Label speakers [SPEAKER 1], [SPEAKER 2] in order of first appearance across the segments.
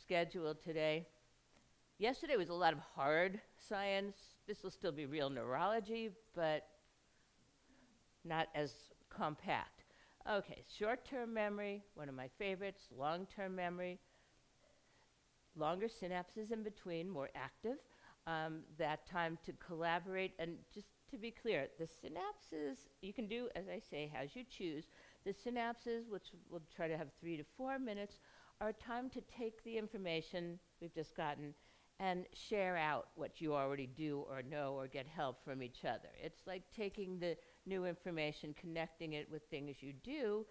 [SPEAKER 1] schedule today. Yesterday was a lot of hard science. This will still be real neurology, but not as compact. Okay, short-term memory, one of my favorites, long-term memory, longer synapses in between, more active, that time to collaborate. And just to be clear, the synapses, you can do, as I say, as you choose. The synapses, which we'll try to have 3 to 4 minutes, are time to take the information we've just gotten and share out what you already do or know or get help from each other. It's like taking the new information, connecting it with things you do.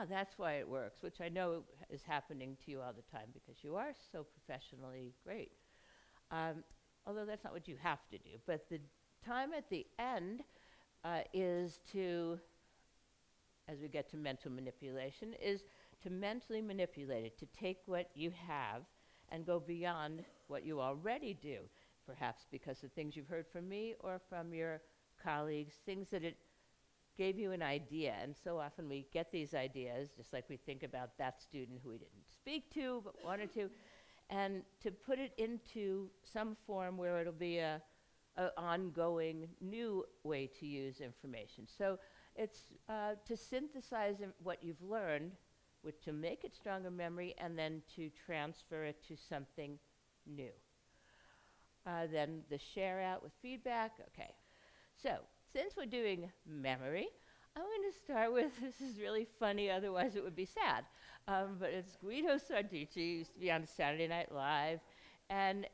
[SPEAKER 1] That's why it works, which I know is happening to you all the time because you are so professionally great. Although that's not what you have to do. But the time at the end is to, as we get to mental manipulation, is to mentally manipulate it, to take what you have and go beyond what you already do, perhaps because of things you've heard from me or from your colleagues, things that it gave you an idea. And so often we get these ideas, just like we think about that student who we didn't speak to but wanted to, and to put it into some form where it'll be a ongoing new way to use information. So it's to synthesize what you've learned, which to make it stronger memory, and then to transfer it to something new. Then the share out with feedback. Okay, so since we're doing memory, I'm going to start with, this is really funny, otherwise it would be sad, but it's Guido Sarducci, used to be on Saturday Night Live, and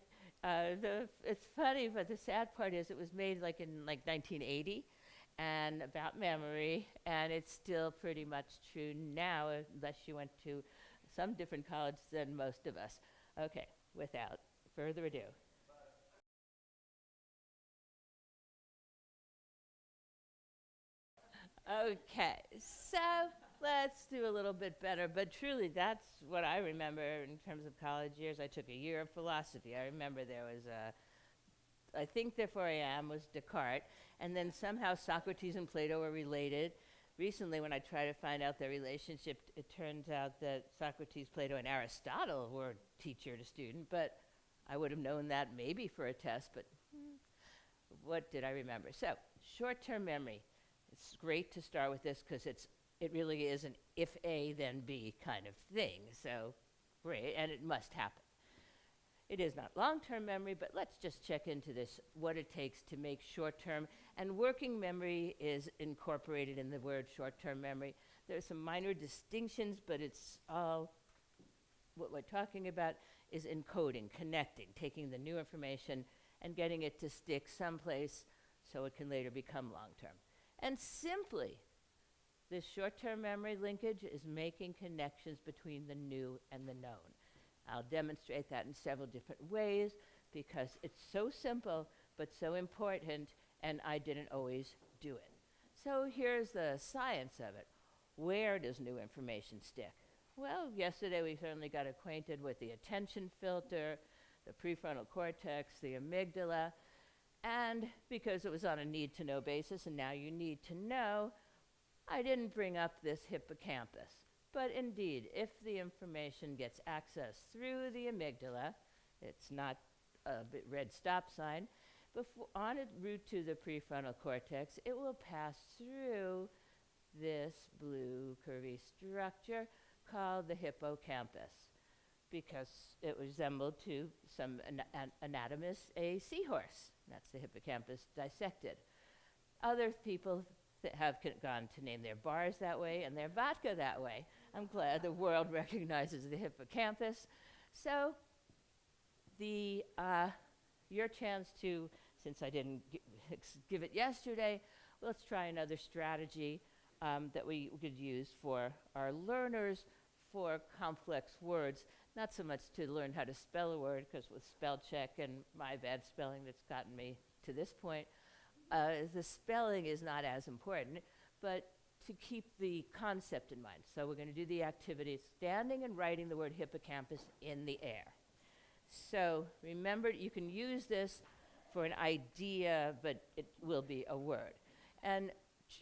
[SPEAKER 1] it's funny, but the sad part is it was made in 1980, and about memory, and it's still pretty much true now, unless you went to some different college than most of us. Okay, without further ado. Okay, so let's do a little bit better, but truly that's what I remember in terms of college years. I took a year of philosophy. I remember there was I think therefore I am was Descartes, and then somehow Socrates and Plato were related. Recently, when I try to find out their relationship, it turns out that Socrates, Plato, and Aristotle were teacher to student, but I would have known that maybe for a test, but what did I remember? So, short-term memory. It's great to start with this because it really is an if A, then B kind of thing, so great, and it must happen. It is not long-term memory, but let's just check into this, what it takes to make short-term. And working memory is incorporated in the word short-term memory. There's some minor distinctions, but it's all, what we're talking about is encoding, connecting, taking the new information and getting it to stick someplace so it can later become long-term. And simply, this short-term memory linkage is making connections between the new and the known. I'll demonstrate that in several different ways because it's so simple but so important, and I didn't always do it. So here's the science of it. Where does new information stick? Well, yesterday we certainly got acquainted with the attention filter, the prefrontal cortex, the amygdala, and because it was on a need-to-know basis, and now you need to know, I didn't bring up this hippocampus. But indeed, if the information gets accessed through the amygdala, it's not a red stop sign, on a route to the prefrontal cortex, it will pass through this blue curvy structure called the hippocampus because it resembled to some anatomists a seahorse. That's the hippocampus dissected. Other people have gone to name their bars that way and their vodka that way. I'm glad the world recognizes the hippocampus. So your chance to, since I didn't give it yesterday, let's try another strategy that we could use for our learners for complex words, not so much to learn how to spell a word, because with spell check and my bad spelling that's gotten me to this point, the spelling is not as important, but to keep the concept in mind. So we're going to do the activity, standing and writing the word hippocampus in the air. So remember, you can use this for an idea, but it will be a word. And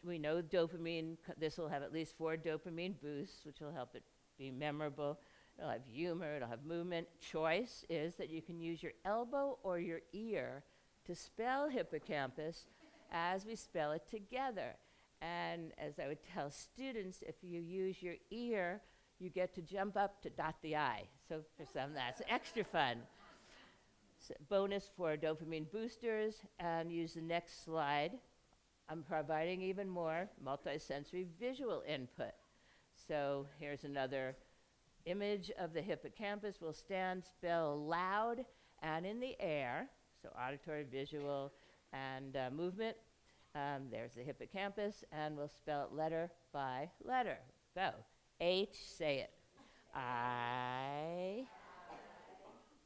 [SPEAKER 1] we know dopamine, this will have at least 4 dopamine boosts, which will help it be memorable. It'll have humor, it'll have movement. Choice is that you can use your elbow or your ear to spell hippocampus as we spell it together. And as I would tell students, if you use your ear, you get to jump up to dot the I. So for some, that's extra fun. So bonus for dopamine boosters, and use the next slide. I'm providing even more multisensory visual input. So here's another image of the hippocampus. We'll stand, spell loud and in the air. So auditory, visual, and movement. There's the hippocampus, and we'll spell it letter by letter. Go. H, say it. I,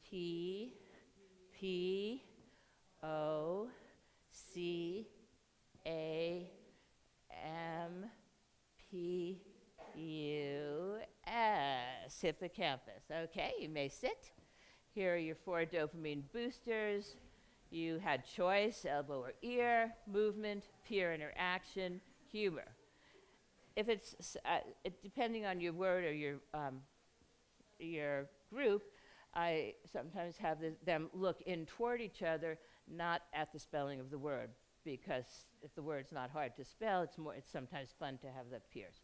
[SPEAKER 1] T, P, O, C, A, M, P, U, S. Hippocampus. Okay, you may sit. Here are your 4 dopamine boosters. You had choice, elbow or ear, movement, peer interaction, humor. If it's depending on your word or your group, I sometimes have them look in toward each other, not at the spelling of the word, because if the word's not hard to spell, it's sometimes fun to have the peers.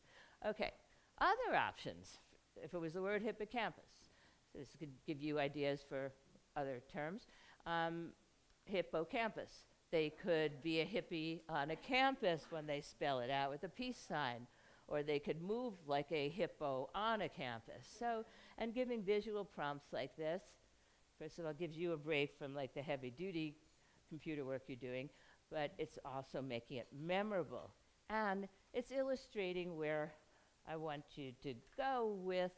[SPEAKER 1] Okay, other options. If it was the word hippocampus, this could give you ideas for other terms. Hippocampus. They could be a hippie on a campus when they spell it out with a peace sign, or they could move like a hippo on a campus. So, and giving visual prompts like this, first of all, gives you a break from like the heavy duty computer work you're doing, but it's also making it memorable. And it's illustrating where I want you to go with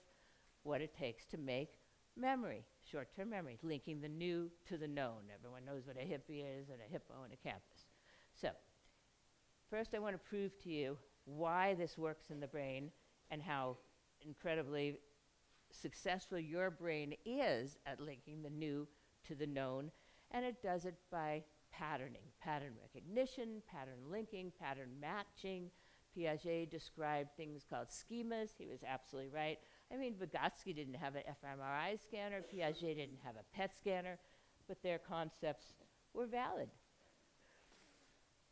[SPEAKER 1] what it takes to make memory, short-term memory, linking the new to the known. Everyone knows what a hippie is and a hippo and a campus. So, first I want to prove to you why this works in the brain and how incredibly successful your brain is at linking the new to the known. And it does it by patterning, pattern recognition, pattern linking, pattern matching. Piaget described things called schemas. He was absolutely right. I mean, Vygotsky didn't have an fMRI scanner, Piaget didn't have a PET scanner, but their concepts were valid.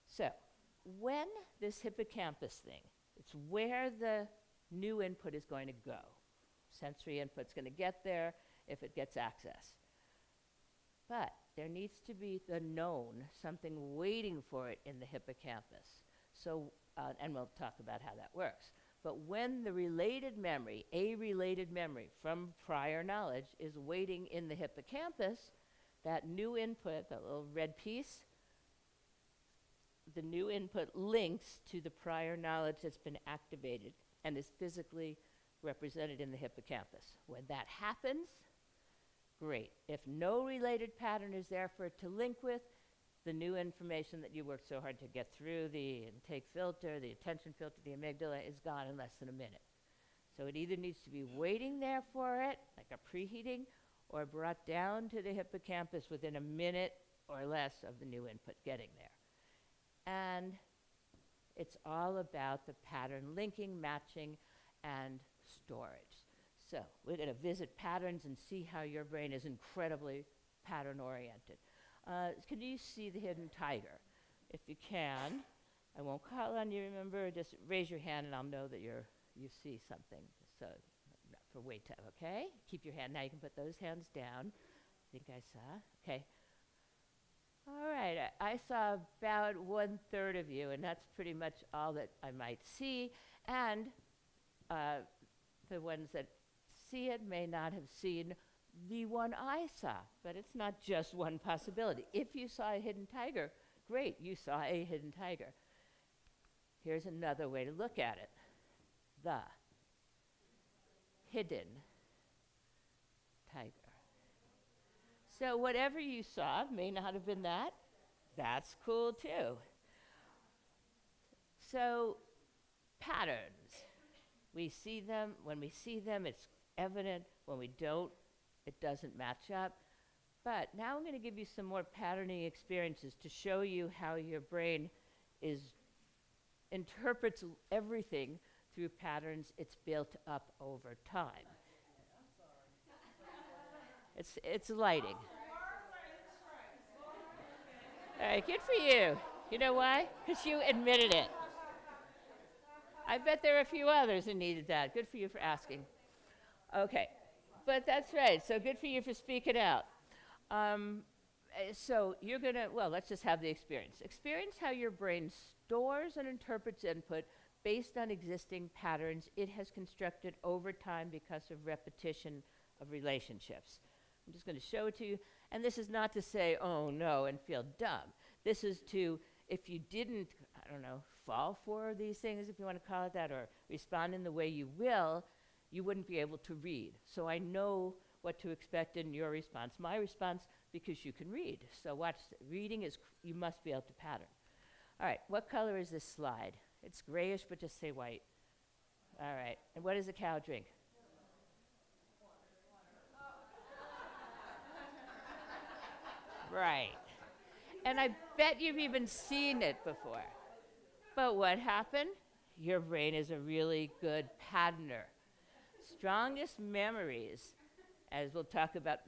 [SPEAKER 1] So, when this hippocampus thing, it's where the new input is going to go. Sensory input's going to get there if it gets access. But there needs to be the known, something waiting for it in the hippocampus. So, and we'll talk about how that works. But when the related memory, a related memory from prior knowledge is waiting in the hippocampus, that new input, that little red piece, the new input links to the prior knowledge that's been activated and is physically represented in the hippocampus. When that happens, great. If no related pattern is there for it to link with, the new information that you worked so hard to get through, the intake filter, the attention filter, the amygdala, is gone in less than a minute. So it either needs to be waiting there for it, like a preheating, or brought down to the hippocampus within a minute or less of the new input getting there. And it's all about the pattern linking, matching, and storage. So we're going to visit patterns and see how your brain is incredibly pattern-oriented. Can you see the hidden tiger? If you can, I won't call on you, remember, just raise your hand and I'll know that you see something. So, not for wait time, okay? Keep your hand, now you can put those hands down. I think I saw, okay. All right, I saw about 1/3 of you, and that's pretty much all that I might see. And the ones that see it may not have seen the one I saw, but it's not just one possibility. If you saw a hidden tiger, great, you saw a hidden tiger. Here's another way to look at it. The hidden tiger. So whatever you saw may not have been that. That's cool too. So patterns. We see them. When we see them, it's evident. When we don't, it doesn't match up. But now I'm going to give you some more patterning experiences to show you how your brain interprets everything through patterns it's built up over time. It's lighting. All right, good for you. You know why? Because you admitted it. I bet there are a few others who needed that. Good for you for asking. Okay, but that's right. So good for you for speaking out. So you're gonna, well, let's just have the experience. Experience how your brain stores and interprets input based on existing patterns it has constructed over time because of repetition of relationships. I'm just gonna show it to you. And this is not to say, oh no, and feel dumb. This is to, if you didn't, I don't know, fall for these things, if you want to call it that, or respond in the way you will, you wouldn't be able to read. So I know what to expect in your response. My response, because you can read. So watch, reading is, you must be able to pattern. All right, what color is this slide? It's grayish, but just say white. All right, and what does a cow drink? Right. And I bet you've even seen it before. But what happened? Your brain is a really good patterner. Strongest memories, as we'll talk about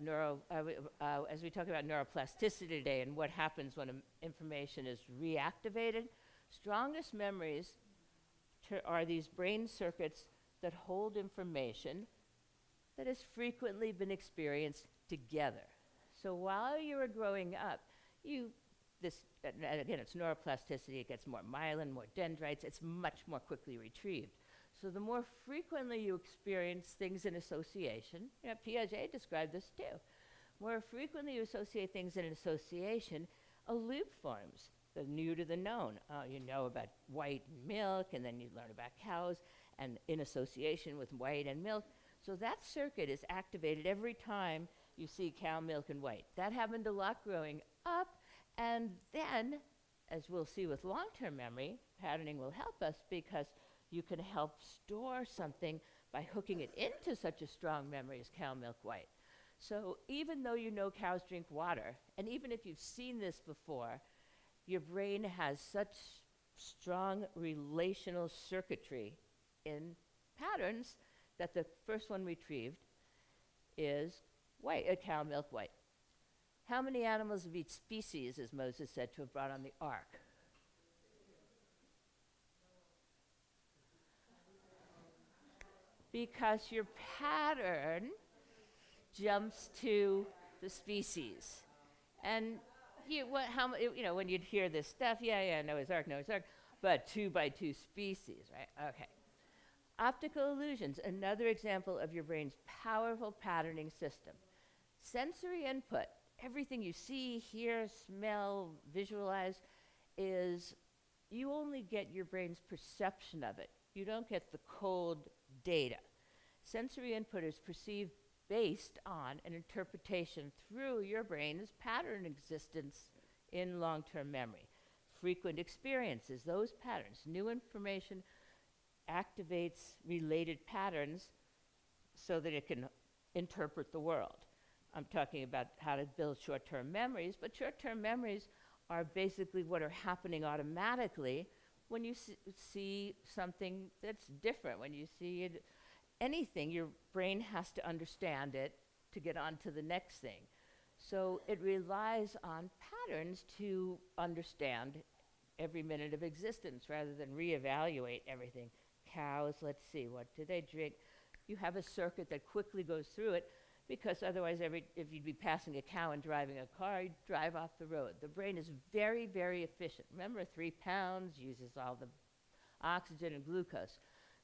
[SPEAKER 1] as we talk about neuroplasticity today and what happens when information is reactivated, strongest memories are these brain circuits that hold information that has frequently been experienced together. So while you were growing up, and again, it's neuroplasticity, it gets more myelin, more dendrites, it's much more quickly retrieved. So the more frequently you experience things in association, Piaget described this too. More frequently you associate things in association, a loop forms, the new to the known. You know about white milk, and then you learn about cows, and in association with white and milk. So that circuit is activated every time you see cow milk and white. That happened a lot growing up, and then, as we'll see with long-term memory, patterning will help us because you can help store something by hooking it into such a strong memory as cow milk white. So even though you know cows drink water, and even if you've seen this before, your brain has such strong relational circuitry in patterns that the first one retrieved is white, cow milk white. How many animals of each species is Moses said to have brought on the ark? Because your pattern jumps to the species. And when you'd hear this stuff, Noah's Ark, but 2 by 2 species, right? Okay. Optical illusions, another example of your brain's powerful patterning system. Sensory input, everything you see, hear, smell, visualize, is you only get your brain's perception of it. You don't get the cold data. Sensory input is perceived based on an interpretation through your brain's pattern existence in long-term memory. Frequent experiences, those patterns, new information activates related patterns so that it can interpret the world. I'm talking about how to build short-term memories, but short-term memories are basically what are happening automatically when you see something that's different. When you see it, anything, your brain has to understand it to get on to the next thing. So it relies on patterns to understand every minute of existence rather than reevaluate everything. Cows, let's see, what do they drink? You have a circuit that quickly goes through it, because otherwise if you'd be passing a cow and driving a car, you'd drive off the road. The brain is very, very efficient. Remember, 3 pounds uses all the oxygen and glucose.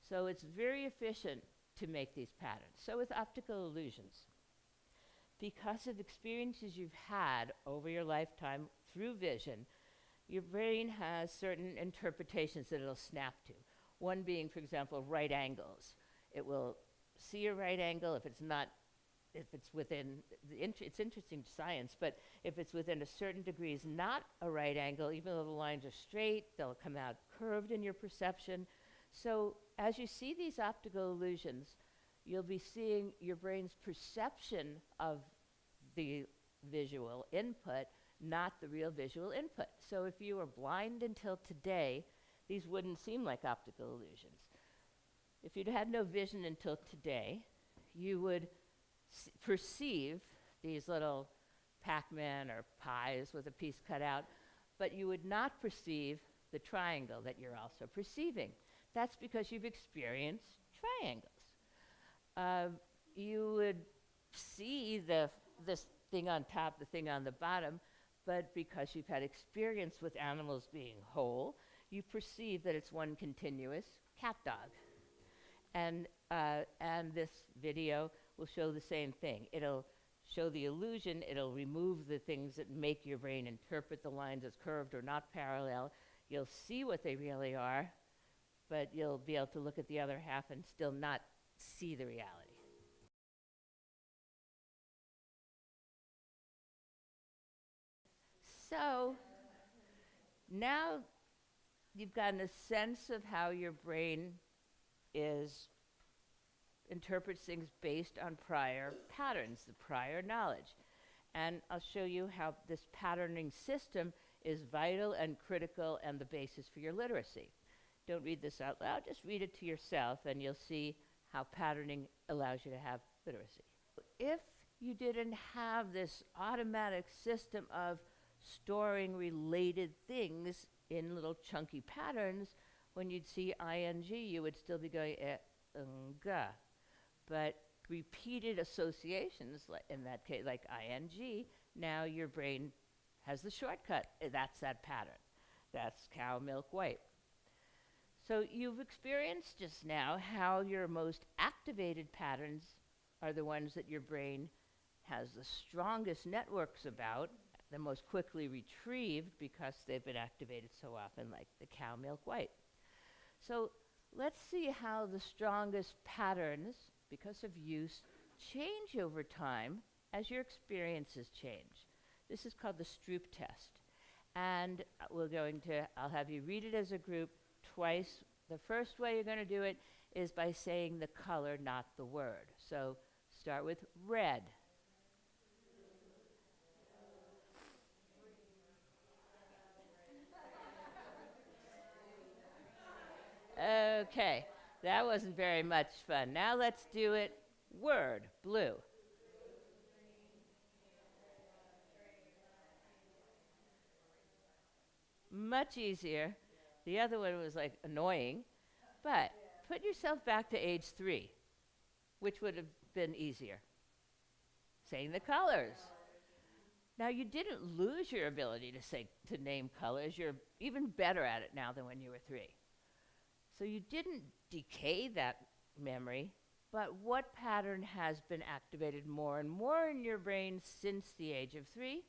[SPEAKER 1] So it's very efficient to make these patterns. So with optical illusions, because of experiences you've had over your lifetime through vision, your brain has certain interpretations that it'll snap to. One being, for example, right angles. It will see a right angle if it's within, it's interesting science, but if it's within a certain degree is not a right angle, even though the lines are straight, they'll come out curved in your perception. So as you see these optical illusions, you'll be seeing your brain's perception of the visual input, not the real visual input. So if you were blind until today, these wouldn't seem like optical illusions. If you'd had no vision until today, you would perceive these little Pac-Man or pies with a piece cut out, but you would not perceive the triangle that you're also perceiving. That's because you've experienced triangles. You would see this thing on top, the thing on the bottom, but because you've had experience with animals being whole, you perceive that it's one continuous cat dog. And this video will show the same thing. It'll show the illusion, it'll remove the things that make your brain interpret the lines as curved or not parallel. You'll see what they really are, but you'll be able to look at the other half and still not see the reality. So now you've gotten a sense of how your brain interprets things based on prior patterns, the prior knowledge. And I'll show you how this patterning system is vital and critical and the basis for your literacy. Don't read this out loud, just read it to yourself and you'll see how patterning allows you to have literacy. If you didn't have this automatic system of storing related things in little chunky patterns, when you'd see ing, you would still be going, ga. But repeated associations, in that case, like ing, now your brain has the shortcut. That's that pattern. That's cow, milk, white. So you've experienced just now how your most activated patterns are the ones that your brain has the strongest networks about, the most quickly retrieved because they've been activated so often, like the cow, milk, white. So let's see how the strongest patterns, because of use, change over time as your experiences change. This is called the Stroop test. And I'll have you read it as a group twice. The first way you're going to do it is by saying the color, not the word. So start with red. Okay, that wasn't very much fun. Now let's do it word, blue. Much easier. The other one was like annoying, but put yourself back to age 3, which would have been easier. Saying the colors. Now you didn't lose your ability to name colors. You're even better at it now than when you were 3. So you didn't decay that memory, but what pattern has been activated more and more in your brain since the age of 3?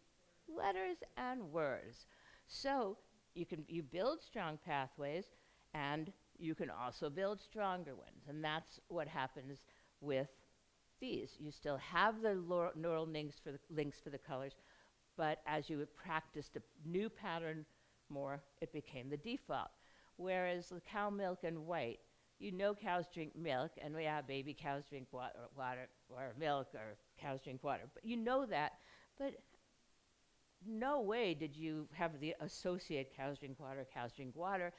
[SPEAKER 1] Letters and words. So you build strong pathways, and you can also build stronger ones. And that's what happens with these. You still have the neural links for the colors, but as you practiced a new pattern more, it became the default. Whereas the cow, milk, and white, you know cows drink milk, and baby cows drink water or milk, or cows drink water. But you know that, but no way did you have the associate cows drink water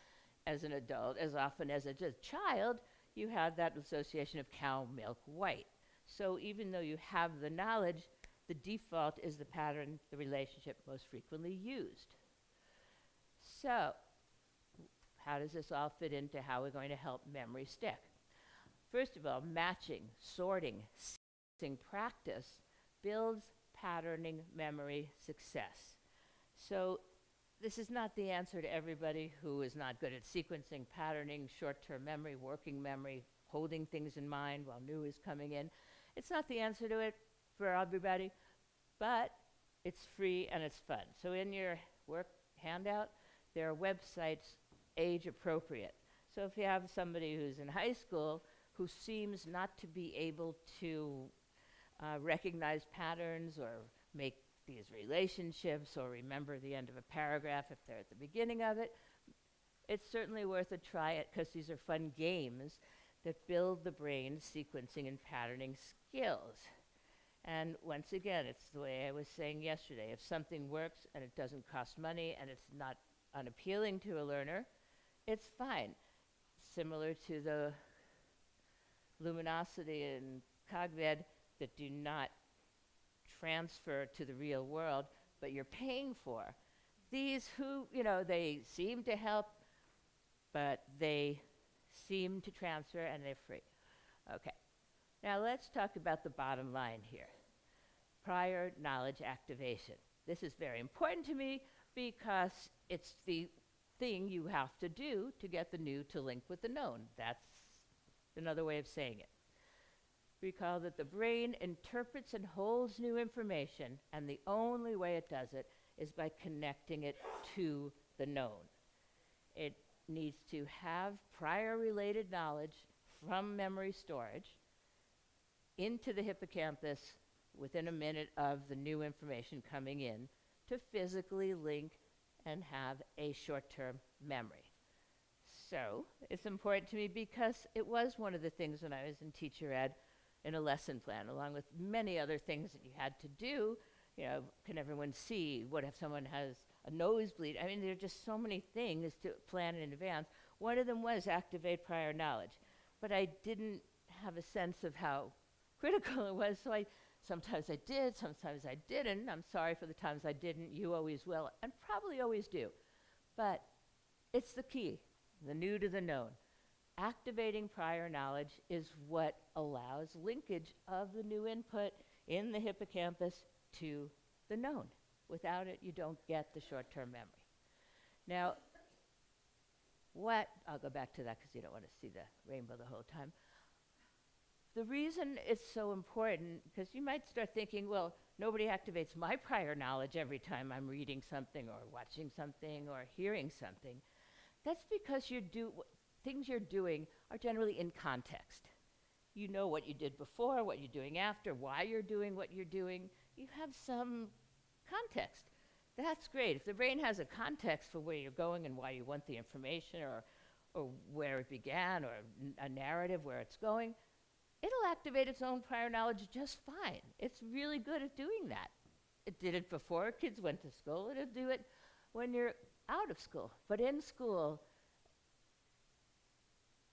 [SPEAKER 1] as an adult. As often as a child, you had that association of cow, milk, white. So even though you have the knowledge, the default is the pattern, the relationship most frequently used. So how does this all fit into how we're going to help memory stick? First of all, matching, sorting, sequencing practice builds patterning memory success. So this is not the answer to everybody who is not good at sequencing, patterning, short-term memory, working memory, holding things in mind while new is coming in. It's not the answer to it for everybody, but it's free and it's fun. So in your work handout, there are websites age appropriate. So if you have somebody who's in high school who seems not to be able to recognize patterns or make these relationships or remember the end of a paragraph if they're at the beginning of it, it's certainly worth a try because these are fun games that build the brain's sequencing and patterning skills. And once again, it's the way I was saying yesterday. If something works and it doesn't cost money and it's not unappealing to a learner, it's fine. Similar to the luminosity and cogmed that do not transfer to the real world, but you're paying for. These who, they seem to help, but they seem to transfer and they're free. Okay. Now let's talk about the bottom line here. Prior knowledge activation. This is very important to me because it's the thing you have to do to get the new to link with the known. That's another way of saying it. Recall that the brain interprets and holds new information, and the only way it does it is by connecting it to the known. It needs to have prior related knowledge from memory storage into the hippocampus within a minute of the new information coming in to physically link and have a short-term memory. So it's important to me because it was one of the things when I was in teacher ed in a lesson plan, along with many other things that you had to do. Can everyone see? What if someone has a nosebleed? I mean, there are just so many things to plan in advance. One of them was activate prior knowledge, but I didn't have a sense of how critical it was, so sometimes I did, sometimes I didn't. I'm sorry for the times I didn't. You always will, and probably always do. But it's the key, the new to the known. Activating prior knowledge is what allows linkage of the new input in the hippocampus to the known. Without it, you don't get the short-term memory. Now, I'll go back to that because you don't want to see the rainbow the whole time. The reason it's so important, because you might start thinking, well, nobody activates my prior knowledge every time I'm reading something or watching something or hearing something. That's because things you're doing are generally in context. You know what you did before, what you're doing after, why you're doing what you're doing. You have some context. That's great. If the brain has a context for where you're going and why you want the information or where it began or a narrative where it's going, it'll activate its own prior knowledge just fine. It's really good at doing that. It did it before kids went to school. It'll do it when you're out of school. But in school,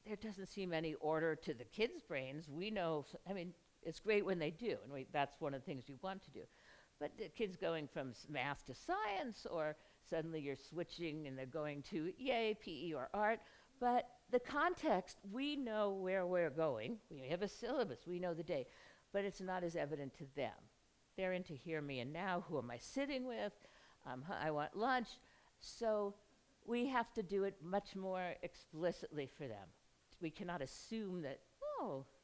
[SPEAKER 1] there doesn't seem any order to the kids' brains. We know, it's great when they do, and that's one of the things you want to do. But the kids going from math to science, or suddenly you're switching and they're going to EA, PE, or art. But the context, we know where we're going. We have a syllabus, we know the day, but it's not as evident to them. They're into here, me, and now. Who am I sitting with? I want lunch. So we have to do it much more explicitly for them. We cannot assume that,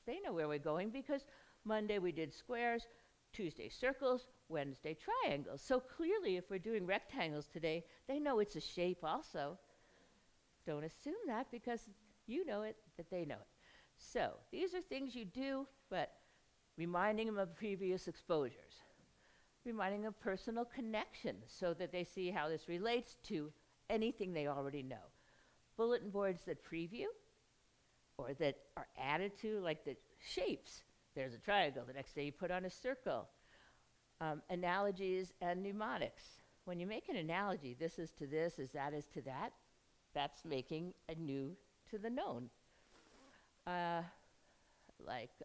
[SPEAKER 1] they know where we're going, because Monday we did squares, Tuesday circles, Wednesday triangles. So clearly if we're doing rectangles today, they know it's a shape also. Don't assume that, because you know it, that they know it. So these are things you do, but reminding them of previous exposures, reminding them of personal connections so that they see how this relates to anything they already know. Bulletin boards that preview or that are added to, like the shapes. There's a triangle. The next day you put on a circle. Analogies and mnemonics. When you make an analogy, this is to this, as that is to that, that's making a new to the known.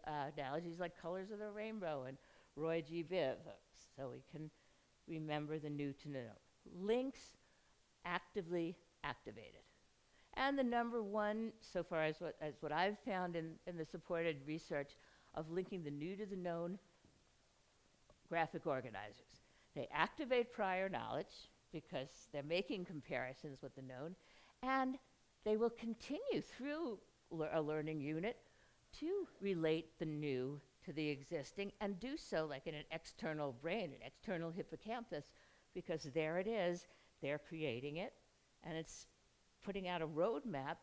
[SPEAKER 1] Analogies like colors of the rainbow and Roy G. Biv, so we can remember the new to the known. Links actively activated. And the number one, so far as what I've found in the supported research of linking the new to the known, graphic organizers. They activate prior knowledge because they're making comparisons with the known, and they will continue through a learning unit to relate the new to the existing, and do so like in an external brain, an external hippocampus, because there it is, they're creating it, and it's putting out a roadmap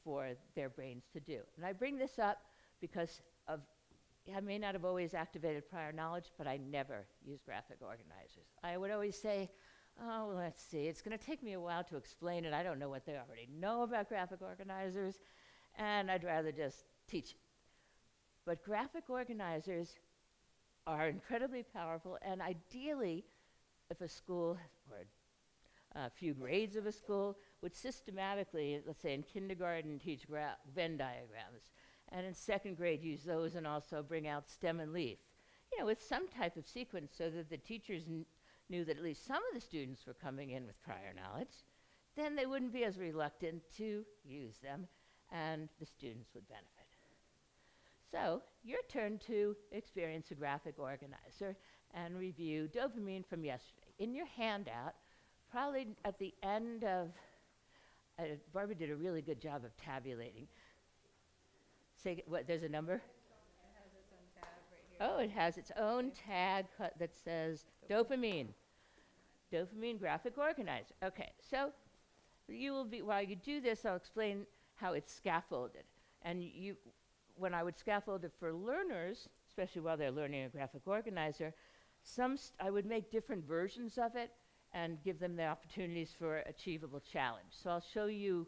[SPEAKER 1] for their brains to do. And I bring this up because I may not have always activated prior knowledge, but I never used graphic organizers. I would always say, let's see, it's going to take me a while to explain it. I don't know what they already know about graphic organizers, and I'd rather just teach it. But graphic organizers are incredibly powerful, and ideally, if a school or a few grades of a school would systematically, let's say in kindergarten, teach Venn diagrams, and in second grade use those and also bring out stem and leaf. with some type of sequence so that the teachers knew that at least some of the students were coming in with prior knowledge, then they wouldn't be as reluctant to use them and the students would benefit. So, your turn to experience a graphic organizer and review dopamine from yesterday. In your handout, probably at the end of, Barbara did a really good job of tabulating. Say, what, there's a number? Oh, it has its own tag that says dopamine. Dopamine graphic organizer. Okay, so you will be, while you do this, I'll explain how it's scaffolded. And when I would scaffold it for learners, especially while they're learning a graphic organizer, I would make different versions of it and give them the opportunities for achievable challenge. So I'll show you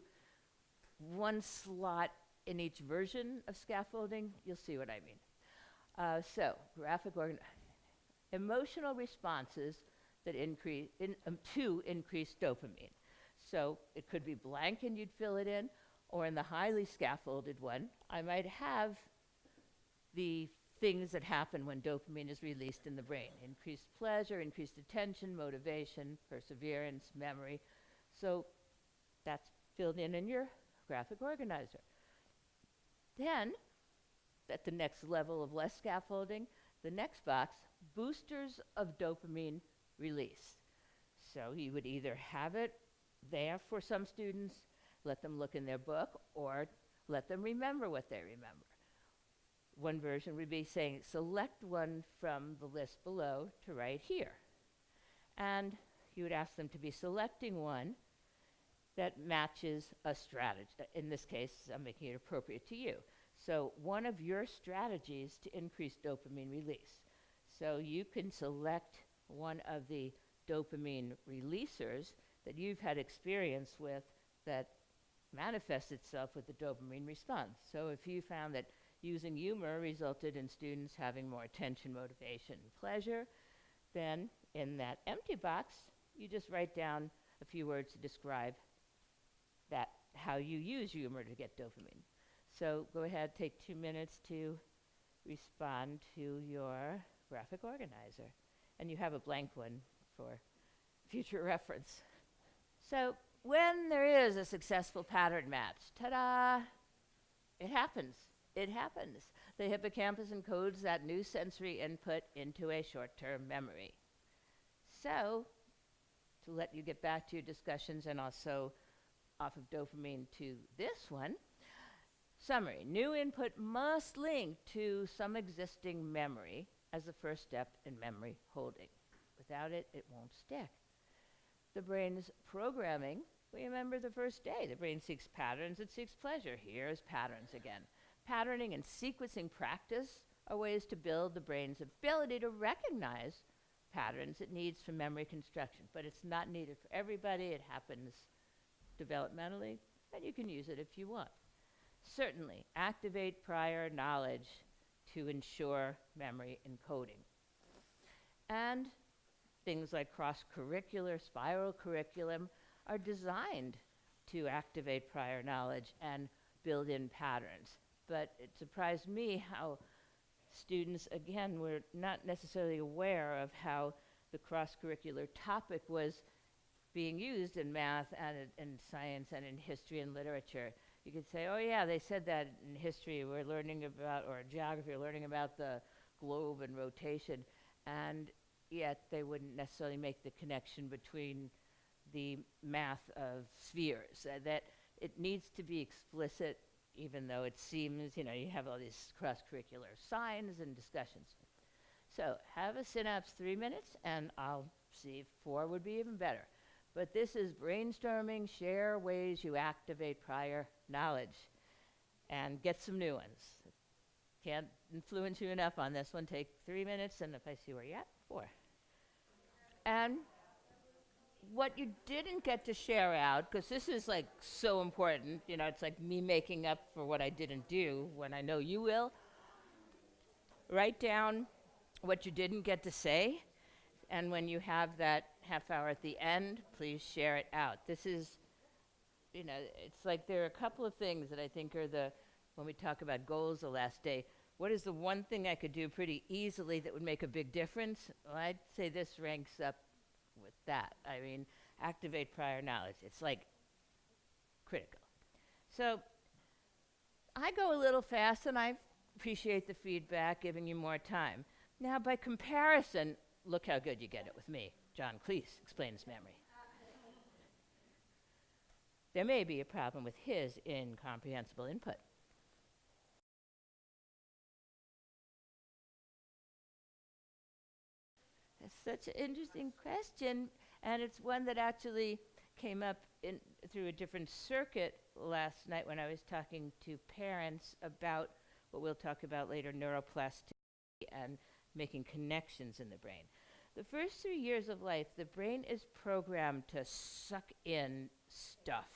[SPEAKER 1] one slot in each version of scaffolding. You'll see what I mean. So, graphic emotional responses that to increase dopamine. So it could be blank and you'd fill it in, or in the highly scaffolded one, I might have the things that happen when dopamine is released in the brain. Increased pleasure, increased attention, motivation, perseverance, memory. So that's filled in your graphic organizer. Then, at the next level of less scaffolding, the next box, boosters of dopamine release. So you would either have it there for some students, let them look in their book, or let them remember what they remember. One version would be saying, select one from the list below to write here. And you would ask them to be selecting one that matches a strategy. In this case, I'm making it appropriate to you. So one of your strategies to increase dopamine release. So you can select one of the dopamine releasers that you've had experience with that manifests itself with the dopamine response. So if you found that using humor resulted in students having more attention, motivation, and pleasure, then in that empty box, you just write down a few words to describe that, how you use humor to get dopamine. So go ahead, take 2 minutes to respond to your graphic organizer. And you have a blank one for future reference. So when there is a successful pattern match, ta-da, it happens. It happens. The hippocampus encodes that new sensory input into a short-term memory. So, to let you get back to your discussions and also off of dopamine to this one, summary, new input must link to some existing memory as the first step in memory holding. Without it, it won't stick. The brain's programming, we remember the first day. The brain seeks patterns, it seeks pleasure. Here's patterns again. Patterning and sequencing practice are ways to build the brain's ability to recognize patterns it needs for memory construction. But it's not needed for everybody. It happens developmentally, and you can use it if you want. Certainly, activate prior knowledge to ensure memory encoding. And things like cross-curricular, spiral curriculum are designed to activate prior knowledge and build in patterns. But it surprised me how students, again, were not necessarily aware of how the cross-curricular topic was being used in math and in science and in history and literature. You could say, oh yeah, they said that in history we're learning about, or geography, we're learning about the globe and rotation, and yet they wouldn't necessarily make the connection between the math of spheres. That it needs to be explicit, even though it seems, you have all these cross-curricular signs and discussions. So have a synapse 3 minutes, and I'll see if 4 would be even better. But this is brainstorming, share ways you activate prior knowledge, and get some new ones. Can't influence you enough on this one. Take 3 minutes, and if I see where you're at, 4. And what you didn't get to share out, because this is like so important, it's like me making up for what I didn't do when I know you will. Write down what you didn't get to say, and when you have that half hour at the end, please share it out. This is, it's like there are a couple of things that I think are when we talk about goals the last day, what is the one thing I could do pretty easily that would make a big difference? Well, I'd say this ranks up with that. I mean, activate prior knowledge. It's like critical. So I go a little fast, and I appreciate the feedback, giving you more time. Now, by comparison, look how good you get it with me. John Cleese explains memory. There may be a problem with his incomprehensible input. That's such an interesting question, and it's one that actually came up through a different circuit last night when I was talking to parents about what we'll talk about later, neuroplasticity and making connections in the brain. The first 3 years of life, the brain is programmed to suck in stuff.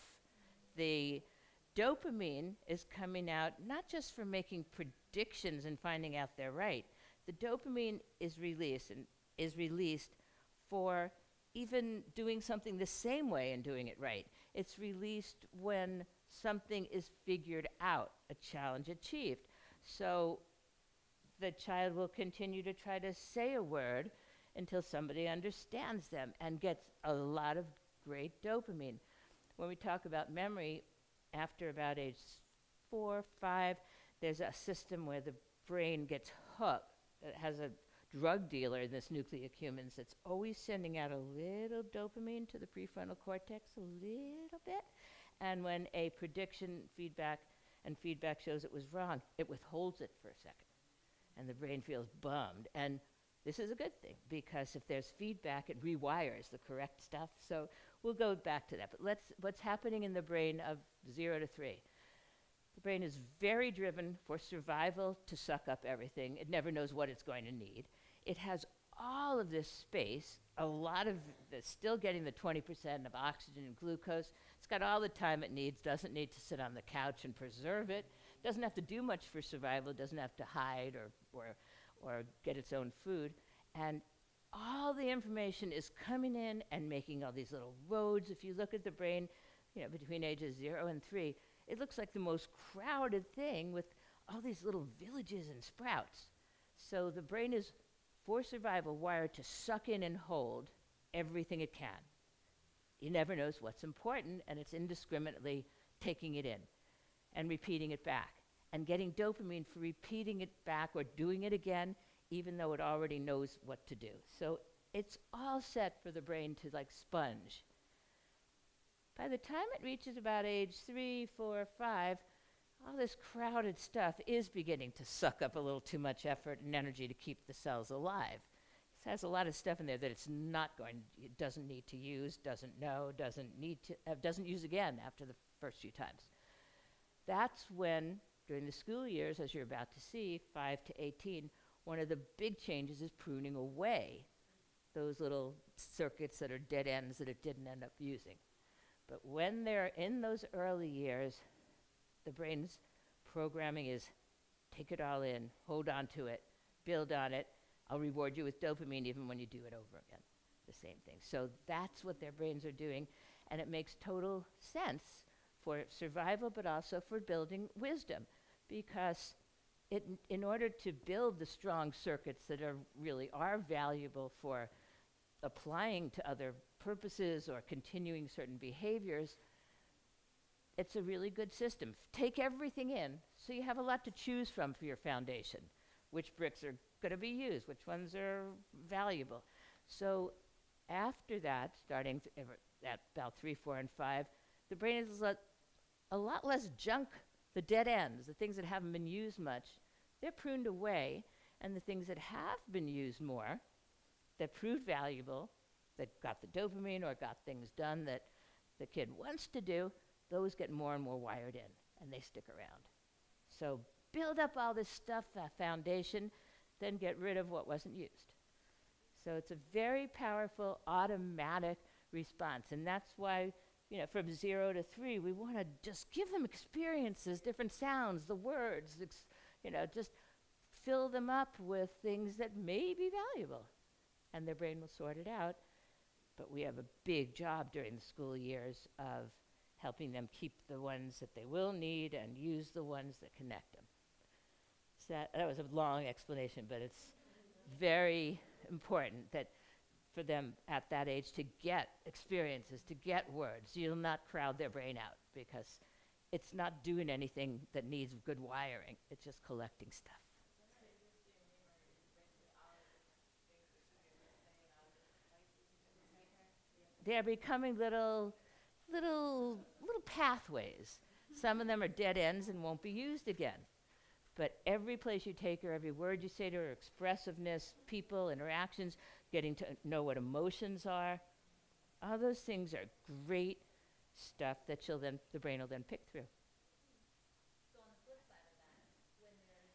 [SPEAKER 1] The dopamine is coming out not just for making predictions and finding out they're right. The dopamine is released for even doing something the same way and doing it right. It's released when something is figured out, a challenge achieved. So the child will continue to try to say a word until somebody understands them and gets a lot of great dopamine. When we talk about memory, after about age 4, 5, there's a system where the brain gets hooked. It has a drug dealer in this nucleocumens that's always sending out a little dopamine to the prefrontal cortex, a little bit. And when a prediction feedback shows it was wrong, it withholds it for a second. And the brain feels bummed. And this is a good thing, because if there's feedback, it rewires the correct stuff. So we'll go back to that. But what's happening in the brain of 0 to 3? The brain is very driven for survival to suck up everything. It never knows what it's going to need. It has all of this space, a lot of still getting the 20% of oxygen and glucose. It's got all the time it needs, doesn't need to sit on the couch and preserve it, doesn't have to do much for survival, doesn't have to hide or get its own food. And all the information is coming in and making all these little roads. If you look at the brain, between ages 0 and 3, it looks like the most crowded thing with all these little villages and sprouts. So the brain is, for survival, wired to suck in and hold everything it can. It never knows what's important, and it's indiscriminately taking it in and repeating it back and getting dopamine for repeating it back or doing it again, even though it already knows what to do. So it's all set for the brain to like sponge. By the time it reaches about age 3, 4, 5, all this crowded stuff is beginning to suck up a little too much effort and energy to keep the cells alive. It has a lot of stuff in there that it doesn't need to use, doesn't know, doesn't use again after the first few times. That's when, during the school years, as you're about to see, 5 to 18, one of the big changes is pruning away those little circuits that are dead ends that it didn't end up using. But when they're in those early years, the brain's programming is take it all in, hold on to it, build on it. I'll reward you with dopamine even when you do it over again. The same thing. So that's what their brains are doing, and it makes total sense for survival, but also for building wisdom, because in order to build the strong circuits that really are valuable for applying to other purposes or continuing certain behaviors, it's a really good system. Take everything in, so you have a lot to choose from for your foundation. Which bricks are going to be used, which ones are valuable. So after that, starting at about 3, 4, and 5, the brain is a lot less junk. The dead ends, the things that haven't been used much, they're pruned away, and the things that have been used more, that proved valuable, that got the dopamine or got things done that the kid wants to do, those get more and more wired in, and they stick around. So build up all this stuff, foundation, then get rid of what wasn't used. So it's a very powerful automatic response, and that's why, from 0 to 3, we want to just give them experiences, different sounds, the words, just fill them up with things that may be valuable, and their brain will sort it out. But we have a big job during the school years of helping them keep the ones that they will need and use the ones that connect them. That was a long explanation, but it's very important that for them at that age to get experiences, to get words. You'll not crowd their brain out because it's not doing anything that needs good wiring. It's just collecting stuff. They're becoming little pathways. Some of them are dead ends and won't be used again. But every place you take her, every word you say to her, expressiveness, people, interactions, getting to know what emotions are, all those things are great stuff that the brain will then pick through.
[SPEAKER 2] So on the flip side of that, when there's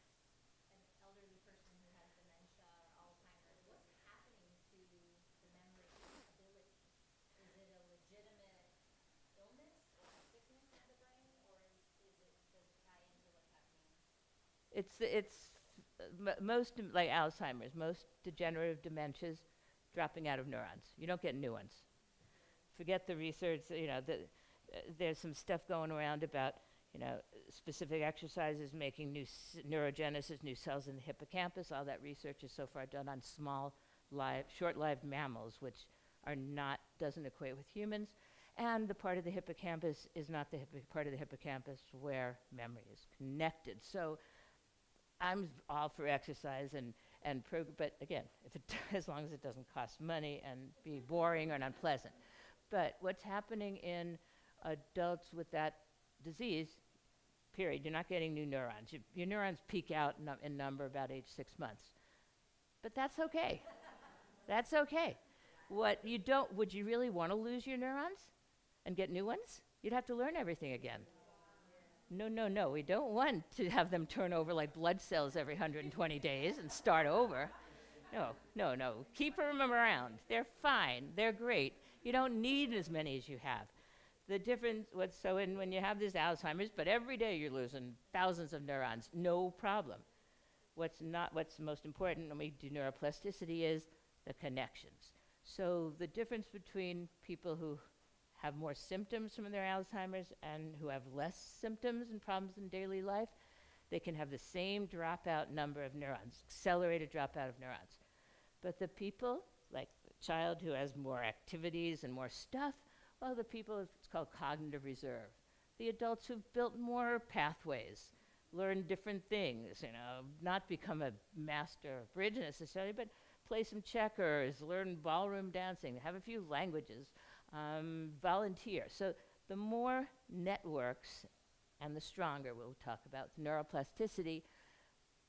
[SPEAKER 2] an elderly person who has dementia or Alzheimer's, what's happening to the memory ability? Is it a legitimate illness or sickness of the brain, or does it tie into what's happening?
[SPEAKER 1] Most, like Alzheimer's, most degenerative dementias, dropping out of neurons. You don't get new ones. Forget the research, there's some stuff going around about, specific exercises making new neurogenesis, new cells in the hippocampus. All that research is so far done on small, short-lived mammals, which doesn't equate with humans. And the part of the hippocampus is not the part of the hippocampus where memory is connected. So I'm all for exercise but again, as long as it doesn't cost money and be boring or unpleasant. But what's happening in adults with that disease, period, you're not getting new neurons. Your neurons peak out in number about age 6 months. But that's okay. That's okay. Would you really want to lose your neurons and get new ones? You'd have to learn everything again. No, we don't want to have them turn over like blood cells every 120 days and start over. No. Keep them around. They're fine. They're great. You don't need as many as you have. The difference, when you have this Alzheimer's, but every day you're losing thousands of neurons, no problem. What's most important when we do neuroplasticity is the connections. So the difference between people who have more symptoms from their Alzheimer's and who have less symptoms and problems in daily life, they can have the same dropout number of neurons, accelerated dropout of neurons. But the people, like the child who has more activities and more stuff, the people, it's called cognitive reserve. The adults who've built more pathways, learn different things, not become a master of bridge necessarily, but play some checkers, learn ballroom dancing, have a few languages, volunteer. So the more networks and the stronger, we'll talk about neuroplasticity.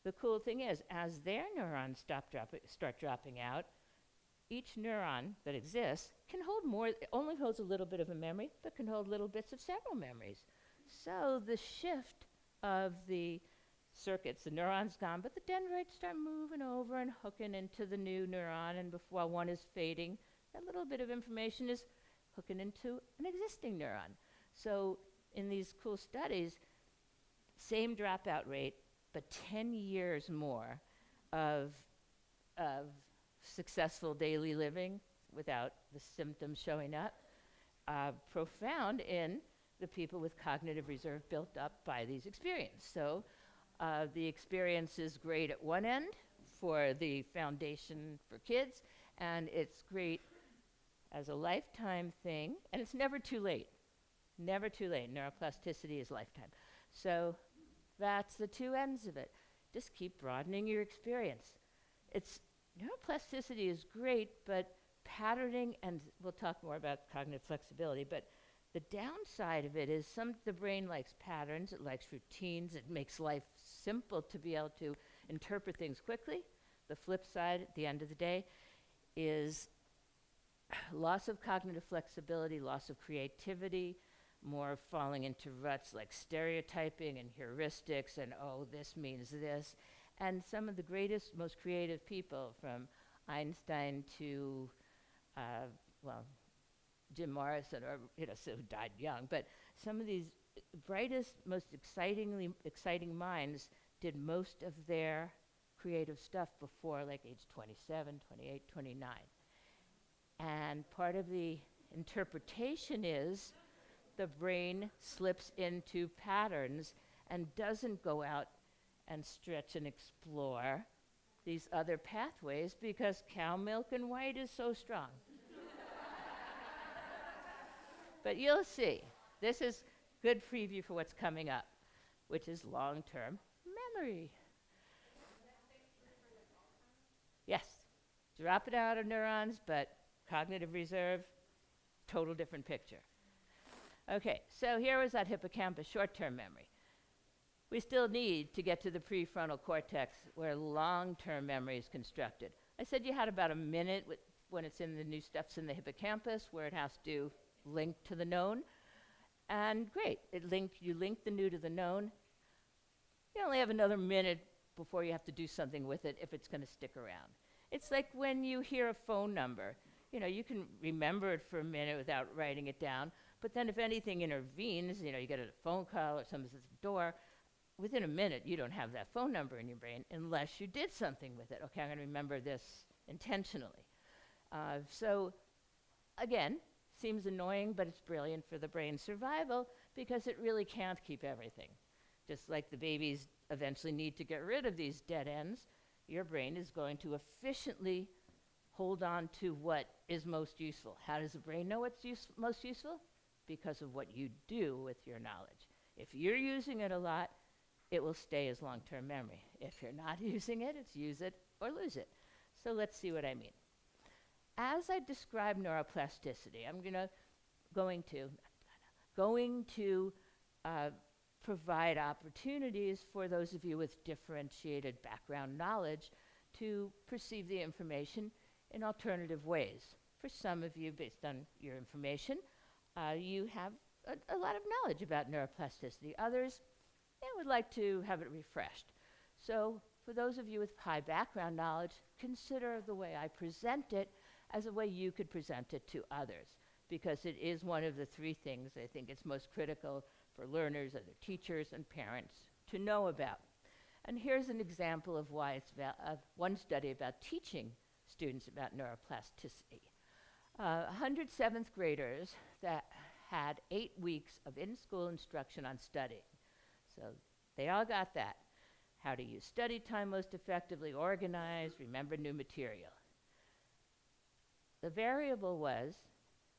[SPEAKER 1] The cool thing is, as their neurons start dropping out, each neuron that exists can hold more, it only holds a little bit of a memory, but can hold little bits of several memories. So the shift of the circuits, the neuron's gone, but the dendrites start moving over and hooking into the new neuron, and while one is fading, that little bit of information is hooking into an existing neuron. So in these cool studies, same dropout rate, but 10 years more of successful daily living without the symptoms showing up, profound in the people with cognitive reserve built up by these experiences. So the experience is great at one end for the foundation for kids, and it's great as a lifetime thing, and it's never too late. Never too late. Neuroplasticity is lifetime. So that's the two ends of it. Just keep broadening your experience. Neuroplasticity is great, but patterning, and we'll talk more about cognitive flexibility, but the downside of it is the brain likes patterns, it likes routines, it makes life simple to be able to interpret things quickly. The flip side, at the end of the day, is loss of cognitive flexibility, loss of creativity, more falling into ruts like stereotyping and heuristics and, this means this. And some of the greatest, most creative people, from Einstein to, Jim Morrison, who died young, but some of these brightest, most exciting minds did most of their creative stuff before like age 27, 28, 29. And part of the interpretation is the brain slips into patterns and doesn't go out and stretch and explore these other pathways because cow milk and white is so strong. But you'll see, this is good preview for what's coming up, which is long-term memory. Yes, drop it out of neurons, but cognitive reserve, total different picture. Okay, so here was that hippocampus, short-term memory. We still need to get to the prefrontal cortex where long-term memory is constructed. I said you had about a minute when it's in the new steps in the hippocampus where it has to link to the known. And great, you link the new to the known. You only have another minute before you have to do something with it if it's going to stick around. It's like when you hear a phone number. You know, you can remember it for a minute without writing it down, but then if anything intervenes, you know, you get a phone call or someone's at the door, within a minute you don't have that phone number in your brain unless you did something with it. Okay, I'm going to remember this intentionally. So again, seems annoying, but it's brilliant for the brain's survival because it really can't keep everything. Just like the babies eventually need to get rid of these dead ends, your brain is going to efficiently hold on to what is most useful. How does the brain know what's most useful? Because of what you do with your knowledge. If you're using it a lot, it will stay as long-term memory. If you're not using it, it's use it or lose it. So let's see what I mean. As I describe neuroplasticity, I'm going to provide opportunities for those of you with differentiated background knowledge to perceive the information in alternative ways. For some of you, based on your information, you have a lot of knowledge about neuroplasticity. Others would like to have it refreshed. So for those of you with high background knowledge, consider the way I present it as a way you could present it to others, because it is one of the three things I think it's most critical for learners, other teachers, and parents to know about. And here's an example of why it's one study about teaching students about neuroplasticity. 100 seventh graders that had 8 weeks of in-school instruction on studying. So they all got that. How to use study time most effectively, organize, remember new material. The variable was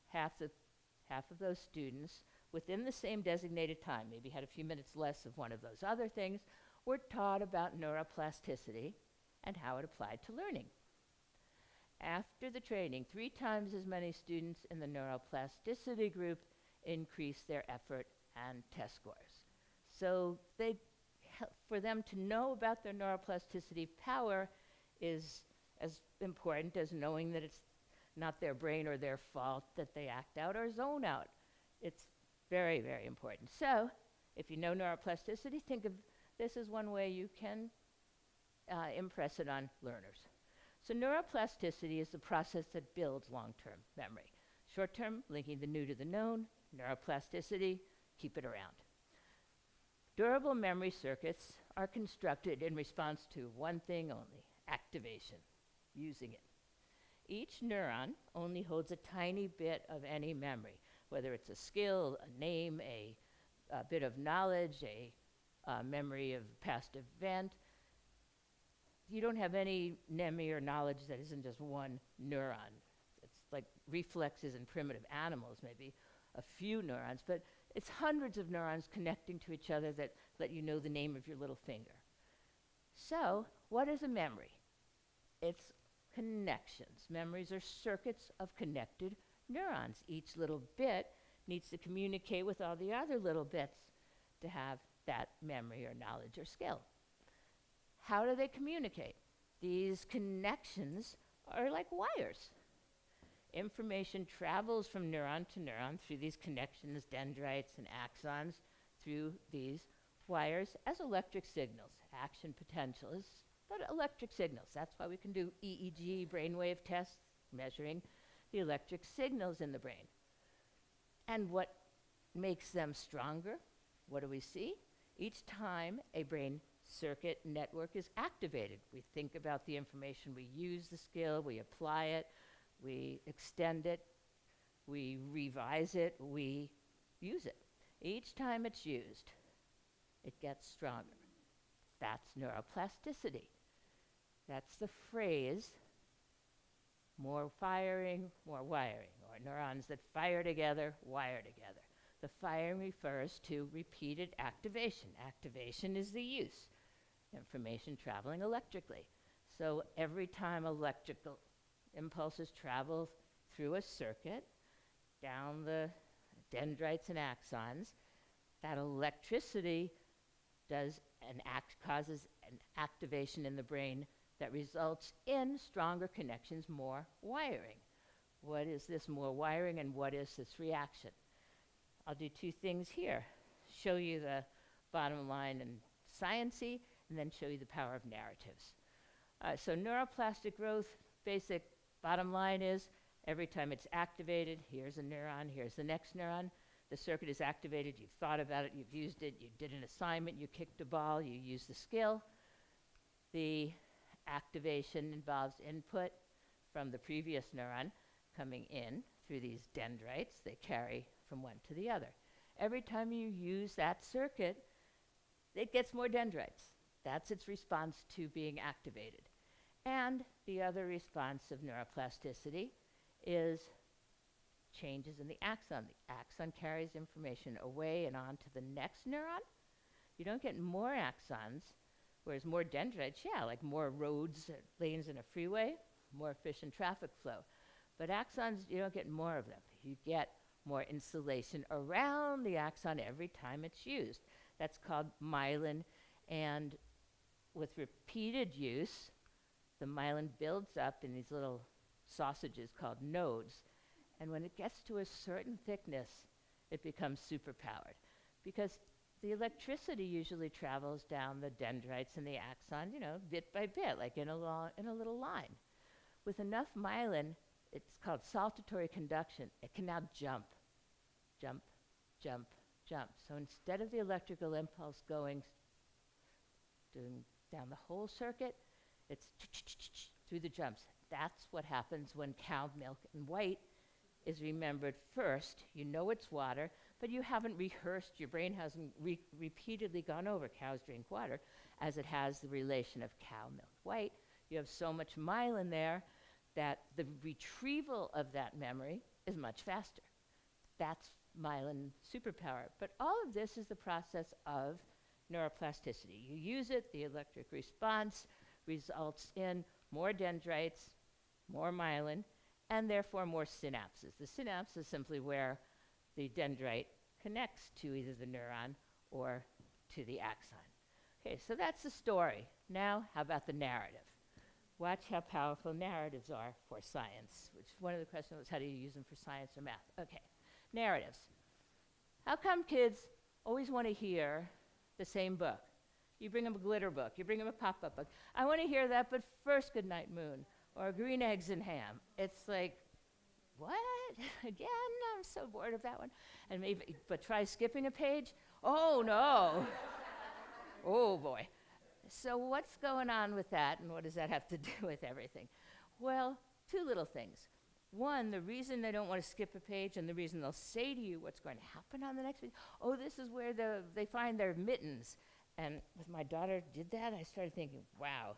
[SPEAKER 1] half of those students within the same designated time, maybe had a few minutes less of one of those other things, were taught about neuroplasticity and how it applied to learning. After the training, 3 times as many students in the neuroplasticity group increased their effort and test scores. So for them to know about their neuroplasticity power is as important as knowing that it's not their brain or their fault that they act out or zone out. It's very, very important. So if you know neuroplasticity, think of this as one way you can impress it on learners. So neuroplasticity is the process that builds long-term memory. Short-term, linking the new to the known. Neuroplasticity, keep it around. Durable memory circuits are constructed in response to one thing only: activation, using it. Each neuron only holds a tiny bit of any memory, whether it's a skill, a name, a bit of knowledge, a memory of a past event. You don't have any memory or knowledge that isn't just one neuron. It's like reflexes in primitive animals, maybe a few neurons, but it's hundreds of neurons connecting to each other that let you know the name of your little finger. So, what is a memory? It's connections. Memories are circuits of connected neurons. Each little bit needs to communicate with all the other little bits to have that memory or knowledge or skill. How do they communicate? These connections are like wires. Information travels from neuron to neuron through these connections, dendrites and axons, through these wires as electric signals. Action potential is but electric signals. That's why we can do EEG brainwave tests, measuring the electric signals in the brain. And what makes them stronger? What do we see? Each time a brain circuit network is activated, we think about the information, we use the skill, we apply it, we extend it, we revise it, we use it. Each time it's used, it gets stronger. That's neuroplasticity. That's the phrase, more firing, more wiring, or neurons that fire together, wire together. The firing refers to repeated activation. Activation is the use, information traveling electrically. So every time electrical impulses travel through a circuit, down the dendrites and axons, that electricity causes an activation in the brain that results in stronger connections, more wiring. What is this more wiring and what is this reaction? I'll do two things here. Show you the bottom line and science-y, and then show you the power of narratives. So neuroplastic growth, basic bottom line is every time it's activated, here's a neuron, here's the next neuron. The circuit is activated, you've thought about it, you've used it, you did an assignment, you kicked a ball, you used the skill. The activation involves input from the previous neuron coming in through these dendrites. They carry from one to the other. Every time you use that circuit, it gets more dendrites. That's its response to being activated. And the other response of neuroplasticity is changes in the axon. The axon carries information away and on to the next neuron. You don't get more axons, whereas more dendrites, yeah, like more roads, lanes in a freeway, more efficient traffic flow. But axons, you don't get more of them. You get more insulation around the axon every time it's used. That's called myelin, and with repeated use, the myelin builds up in these little sausages called nodes, and when it gets to a certain thickness, it becomes superpowered, because the electricity usually travels down the dendrites and the axon, bit by bit, like in a little line. With enough myelin, it's called saltatory conduction. It can now jump, jump, jump, jump. So instead of the electrical impulse doing down the whole circuit, it's through the jumps. That's what happens when cow milk and white is remembered first. You know it's water, but you haven't rehearsed, your brain hasn't repeatedly gone over cows drink water as it has the relation of cow milk white. You have so much myelin there that the retrieval of that memory is much faster. That's myelin superpower. But all of this is the process of neuroplasticity. You use it, the electric response results in more dendrites, more myelin, and therefore more synapses. The synapse is simply where the dendrite connects to either the neuron or to the axon. Okay, so that's the story. Now, how about the narrative? Watch how powerful narratives are for science, which one of the questions was, how do you use them for science or math? Okay, narratives. How come kids always want to hear the same book? You bring them a glitter book, you bring them a pop-up book. I want to hear that, but first Goodnight Moon, or Green Eggs and Ham. It's like, what? Again? I'm so bored of that one. And maybe, but try skipping a page? Oh, no. Oh, boy. So what's going on with that, and what does that have to do with everything? Well, two little things. One, the reason they don't want to skip a page, and the reason they'll say to you what's going to happen on the next page, oh, this is where they find their mittens. And with my daughter did that, I started thinking, wow,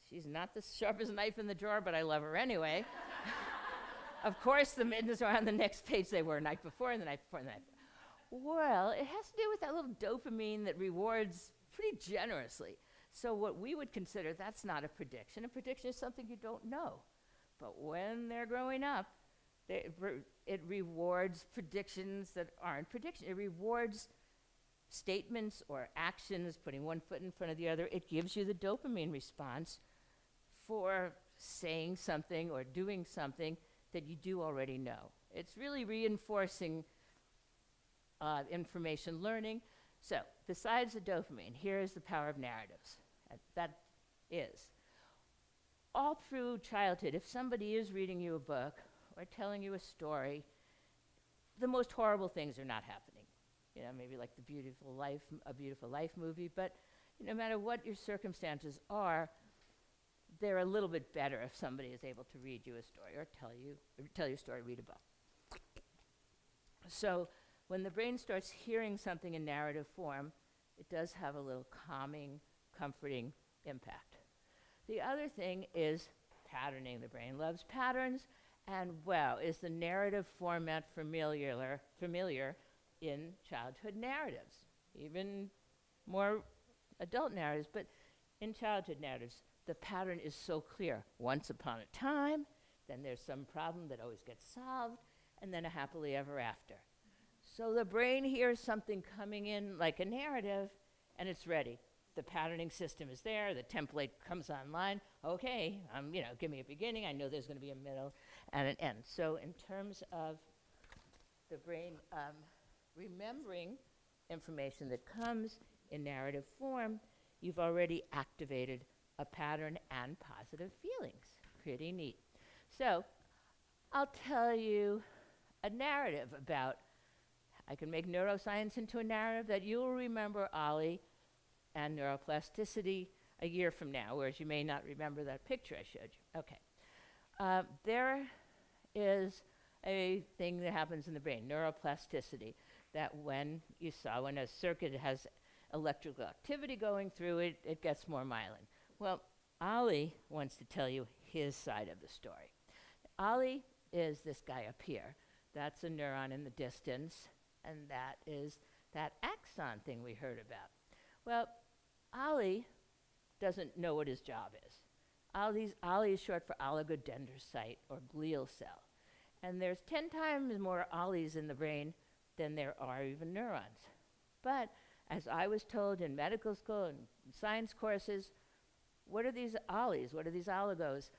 [SPEAKER 1] she's not the sharpest knife in the drawer, but I love her anyway. Of course, the mittens are on the next page they were night before and the night before and the night before. Well, it has to do with that little dopamine that rewards pretty generously. So what we would consider, that's not a prediction. A prediction is something you don't know. But when they're growing up, it rewards predictions that aren't predictions. It rewards statements or actions, putting one foot in front of the other. It gives you the dopamine response for saying something or doing something that you do already know. It's really reinforcing information learning. So besides the dopamine, here is the power of narratives. That is, all through childhood, if somebody is reading you a book or telling you a story, the most horrible things are not happening. Maybe like A Beautiful Life movie, but no matter what your circumstances are, they're a little bit better if somebody is able to read you a story or tell you a story, read a book. So when the brain starts hearing something in narrative form, it does have a little calming comforting impact. The other thing is patterning. The brain loves patterns, and wow, is the narrative format familiar in childhood narratives, even more adult narratives, but in childhood narratives, the pattern is so clear. Once upon a time, then there's some problem that always gets solved, and then a happily ever after. So the brain hears something coming in like a narrative, and it's ready. The patterning system is there, the template comes online. Okay, give me a beginning, I know there's gonna be a middle and an end. So in terms of the brain remembering information that comes in narrative form, you've already activated a pattern and positive feelings. Pretty neat. So I'll tell you a narrative about, I can make neuroscience into a narrative that you'll remember Ollie and neuroplasticity a year from now, whereas you may not remember that picture I showed you. Okay. There is a thing that happens in the brain, neuroplasticity, that when a circuit has electrical activity going through it, it gets more myelin. Well, Ollie wants to tell you his side of the story. Ollie is this guy up here. That's a neuron in the distance, and that is that axon thing we heard about. Well, Ollie doesn't know what his job is. Ollie is short for oligodendrocyte or glial cell. And there's 10 times more Ollies in the brain than there are even neurons. But as I was told in medical school and science courses, what are these Ollies? What are these oligos?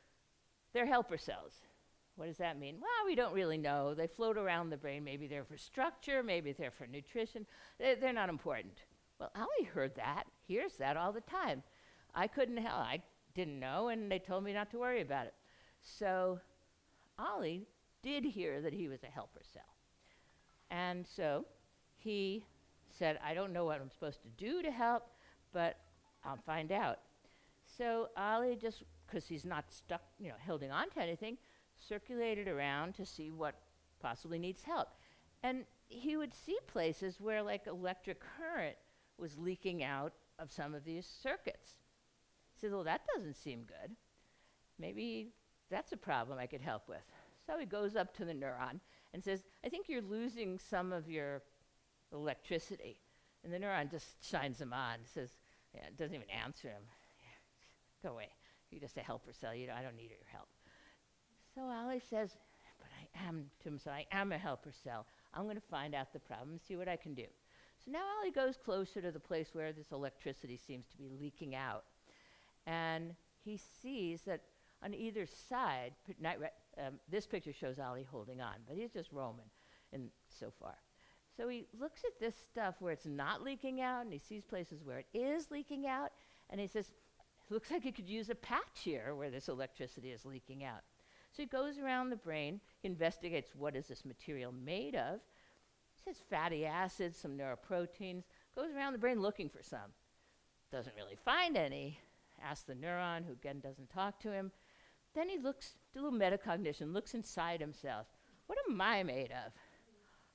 [SPEAKER 1] They're helper cells. What does that mean? Well, we don't really know. They float around the brain. Maybe they're for structure, maybe they're for nutrition. They're not important. Well, Ollie hears that all the time. I didn't know, and they told me not to worry about it. So Ollie did hear that he was a helper cell. And so he said, I don't know what I'm supposed to do to help, but I'll find out. So Ollie just, because he's not stuck, holding on to anything, circulated around to see what possibly needs help. And he would see places where like electric current was leaking out of some of these circuits. He says, well, that doesn't seem good. Maybe that's a problem I could help with. So he goes up to the neuron and says, I think you're losing some of your electricity. And the neuron just shines him on, says, doesn't even answer him. Go away. You're just a helper cell. I don't need your help. So Ollie says, but I am a helper cell. I'm going to find out the problem and see what I can do. So now Ollie goes closer to the place where this electricity seems to be leaking out. And he sees that on either side, this picture shows Ollie holding on, but he's just roaming so far. So he looks at this stuff where it's not leaking out, and he sees places where it is leaking out, and he says, looks like he could use a patch here where this electricity is leaking out. So he goes around the brain, he investigates what is this material made of. He says fatty acids, some neuroproteins, goes around the brain looking for some. Doesn't really find any. Asks the neuron, who again doesn't talk to him. Then he looks, do a little metacognition, looks inside himself. What am I made of?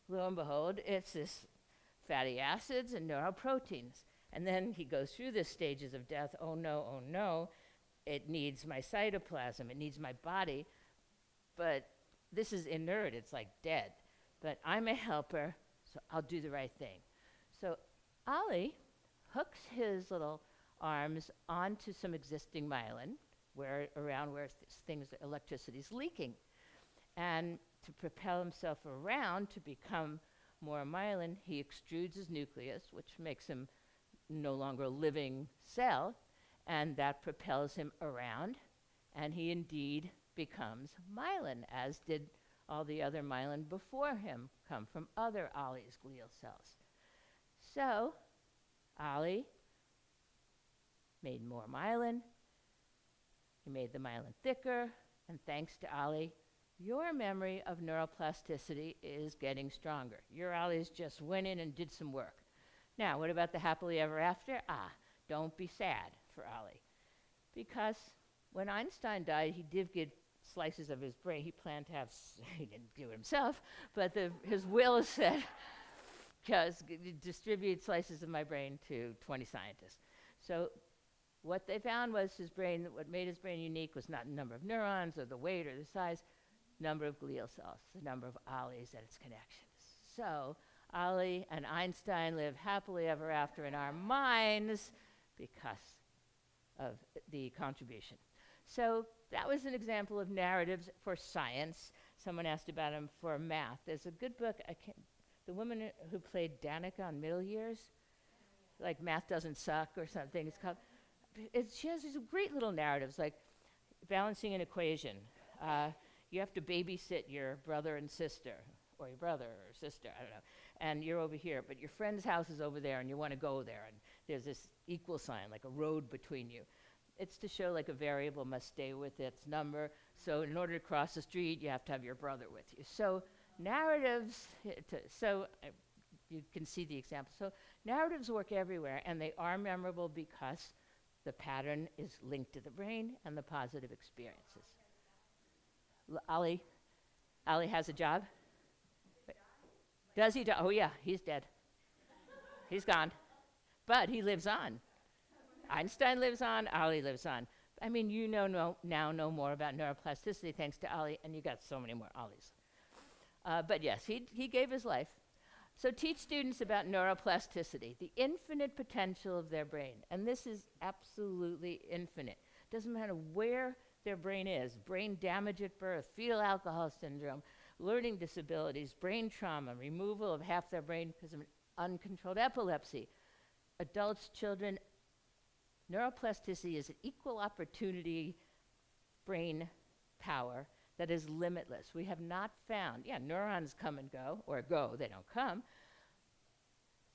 [SPEAKER 1] Lo and behold, it's this fatty acids and neuroproteins. And then he goes through the stages of death. Oh no, it needs my cytoplasm, it needs my body. But this is inert, it's like dead. But I'm a helper, so I'll do the right thing. So Ollie hooks his little arms onto some existing myelin, around where electricity is leaking. And to propel himself around to become more myelin, he extrudes his nucleus, which makes him no longer a living cell, and that propels him around, and he indeed becomes myelin, as did all the other myelin before him come from other Ollie's glial cells. So Ollie made more myelin, he made the myelin thicker, and thanks to Ollie, your memory of neuroplasticity is getting stronger. Your Ollie's just went in and did some work. Now, what about the happily ever after? Don't be sad for Ollie. Because when Einstein died, he did give slices of his brain. He planned to have, he didn't do it himself, but his will said, distribute slices of my brain to 20 scientists. So What they found was his brain, what made his brain unique was not the number of neurons or the weight or the size, number of glial cells, the number of ollies and its connections. So Ollie and Einstein live happily ever after in our minds because of the contribution. So that was an example of narratives for science. Someone asked about them for math. There's a good book, the woman who played Danica on Middle Years, like Math Doesn't Suck or something. It's called, she has these great little narratives, like balancing an equation. You have to babysit your brother and sister, or your brother or sister, I don't know, and you're over here, but your friend's house is over there and you want to go there, and there's this equal sign, like a road between you. It's to show like a variable must stay with its number, so in order to cross the street, you have to have your brother with you. So narratives, you can see the example. So narratives work everywhere, and they are memorable because the pattern is linked to the brain and the positive experiences. Ollie has a job? Does he? Oh yeah, he's dead. He's gone. But he lives on. Einstein lives on, Ollie lives on. I mean, you now know more about neuroplasticity thanks to Ollie, and you got so many more Ollies. But yes, he gave his life. So teach students about neuroplasticity, the infinite potential of their brain. And this is absolutely infinite. Doesn't matter where their brain is, brain damage at birth, fetal alcohol syndrome, learning disabilities, brain trauma, removal of half their brain because of uncontrolled epilepsy, adults, children. Neuroplasticity is an equal opportunity brain power that is limitless. We have not found, neurons come and go, or go, they don't come,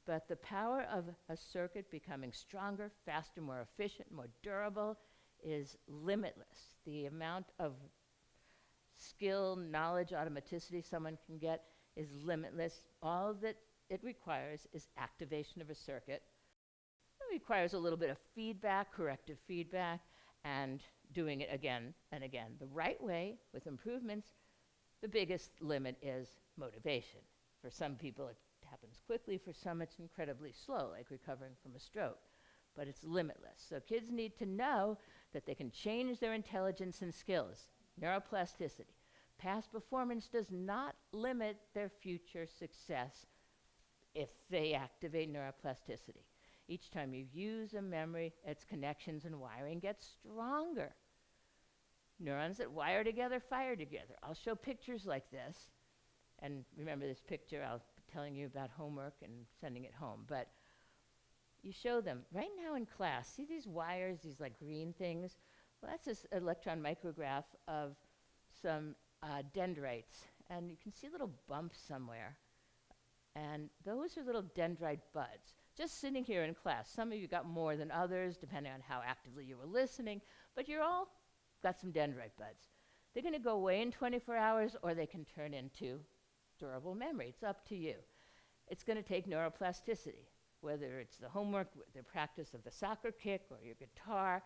[SPEAKER 1] but the power of a circuit becoming stronger, faster, more efficient, more durable is limitless. The amount of skill, knowledge, automaticity someone can get is limitless. All that it requires is activation of a circuit. It requires a little bit of feedback, corrective feedback, and doing it again and again. The right way, with improvements, the biggest limit is motivation. For some people, it happens quickly. For some, it's incredibly slow, like recovering from a stroke. But it's limitless. So kids need to know that they can change their intelligence and skills. Neuroplasticity. Past performance does not limit their future success if they activate neuroplasticity. Each time you use a memory, its connections and wiring get stronger. Neurons that wire together fire together. I'll show pictures like this. And remember this picture, I'll be telling you about homework and sending it home. But you show them right now in class. See these wires, these like green things? Well, that's this electron micrograph of some dendrites. And you can see little bumps somewhere. And those are little dendrite buds. Just sitting here in class. Some of you got more than others, depending on how actively you were listening, but you're all got some dendrite buds. They're going to go away in 24 hours, or they can turn into durable memory. It's up to you. It's going to take neuroplasticity, whether it's the homework, the practice of the soccer kick, or your guitar.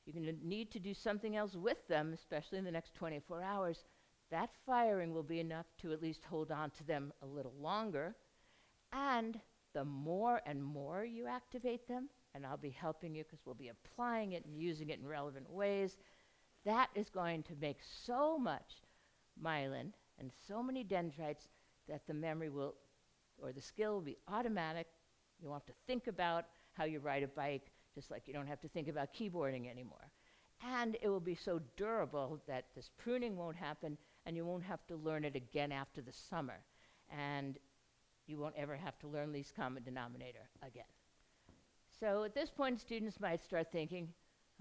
[SPEAKER 1] You're going to need to do something else with them, especially in the next 24 hours. That firing will be enough to at least hold on to them a little longer. And the more and more you activate them, and I'll be helping you because we'll be applying it and using it in relevant ways, that is going to make so much myelin and so many dendrites that the memory will, or the skill will be automatic. You won't have to think about how you ride a bike, just like you don't have to think about keyboarding anymore. And it will be so durable that this pruning won't happen, and you won't have to learn it again after the summer. And you won't ever have to learn least common denominator again. So at this point, students might start thinking,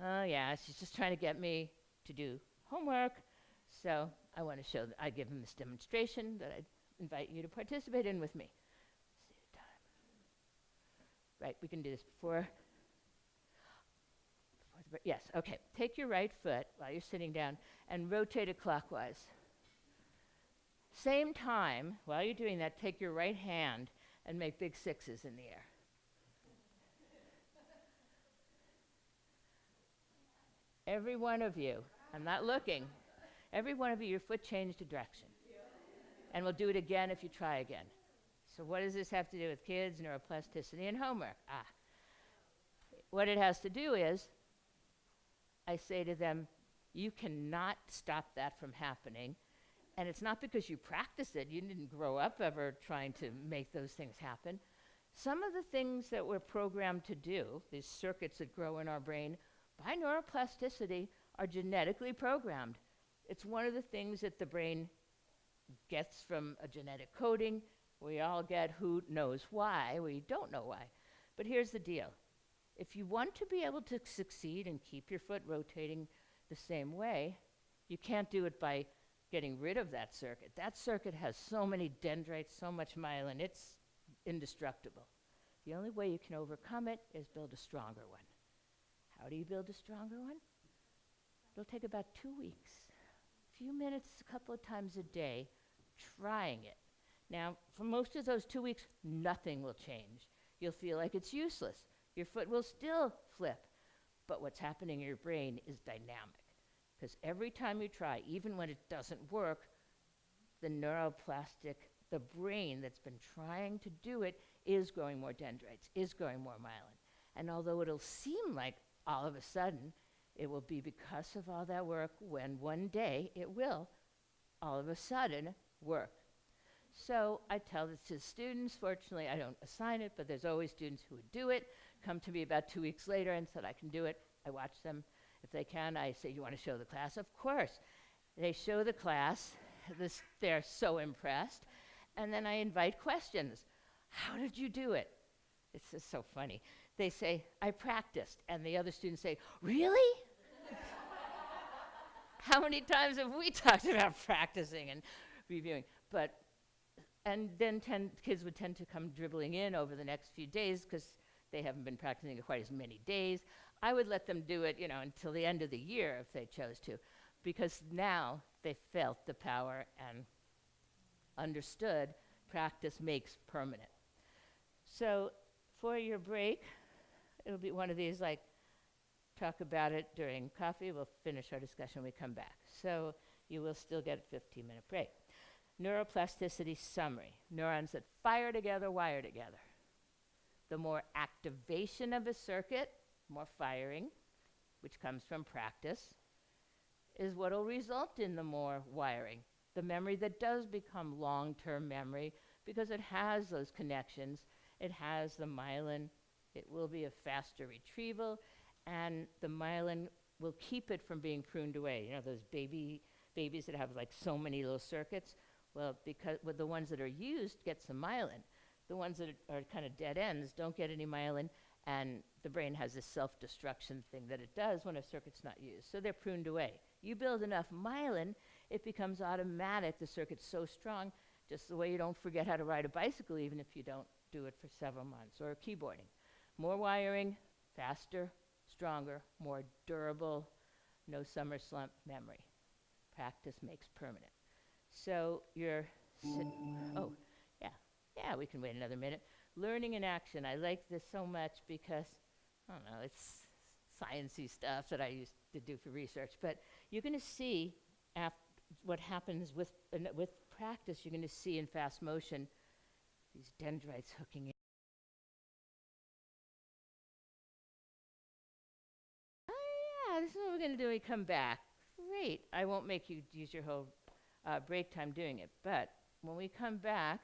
[SPEAKER 1] oh yeah, she's just trying to get me to do homework. So I want to show that I give them this demonstration that I invite you to participate in with me. Let's see the time. Right, we can do this before the yes, okay. Take your right foot while you're sitting down and rotate it clockwise. Same time, while you're doing that, take your right hand and make big sixes in the air. Every one of you, I'm not looking, every one of you, your foot changed direction. And we'll do it again if you try again. So what does this have to do with kids, neuroplasticity, and homework? What it has to do is I say to them, you cannot stop that from happening. And it's not because you practice it. You didn't grow up ever trying to make those things happen. Some of the things that we're programmed to do, these circuits that grow in our brain, by neuroplasticity, are genetically programmed. It's one of the things that the brain gets from a genetic coding. We all get who knows why. We don't know why. But here's the deal. If you want to be able to succeed and keep your foot rotating the same way, you can't do it by getting rid of that circuit. That circuit has so many dendrites, so much myelin, it's indestructible. The only way you can overcome it is build a stronger one. How do you build a stronger one? It'll take about 2 weeks. A few minutes, a couple of times a day, trying it. Now, for most of those 2 weeks, nothing will change. You'll feel like it's useless. Your foot will still flip. But what's happening in your brain is dynamic. Because every time you try, even when it doesn't work, the the brain that's been trying to do it is growing more dendrites, is growing more myelin. And although it'll seem like all of a sudden, it will be because of all that work when one day it will all of a sudden work. So I tell this to students. Fortunately, I don't assign it, but there's always students who would do it, come to me about 2 weeks later and said, I can do it. I watch them. If they can, I say, you want to show the class? Of course. They show the class. They're so impressed. And then I invite questions. How did you do it? It's just so funny. They say, I practiced. And the other students say, really? How many times have we talked about practicing and reviewing? And then kids would tend to come dribbling in over the next few days because they haven't been practicing quite as many days. I would let them do it, until the end of the year if they chose to, because now they felt the power and understood practice makes permanent. So for your break, it'll be one of these, like, talk about it during coffee. We'll finish our discussion when we come back. So you will still get a 15-minute break. Neuroplasticity summary. Neurons that fire together, wire together. The more activation of a circuit, more firing, which comes from practice, is what will result in the more wiring. The memory that does become long-term memory because it has those connections, it has the myelin, it will be a faster retrieval, and the myelin will keep it from being pruned away. Those babies that have like so many little circuits, well, because the ones that are used get some myelin. The ones that are kind of dead ends don't get any myelin, and the brain has this self-destruction thing that it does when a circuit's not used. So they're pruned away. You build enough myelin, it becomes automatic. The circuit's so strong, just the way you don't forget how to ride a bicycle even if you don't do it for several months, or keyboarding. More wiring, faster, stronger, more durable, no summer slump memory. Practice makes permanent. So yeah, we can wait another minute. Learning in action. I like this so much because, I don't know, it's sciencey stuff that I used to do for research. But you're going to see what happens with practice. You're going to see in fast motion these dendrites hooking in. Oh, yeah, this is what we're going to do when we come back. Great. I won't make you use your whole break time doing it. But when we come back,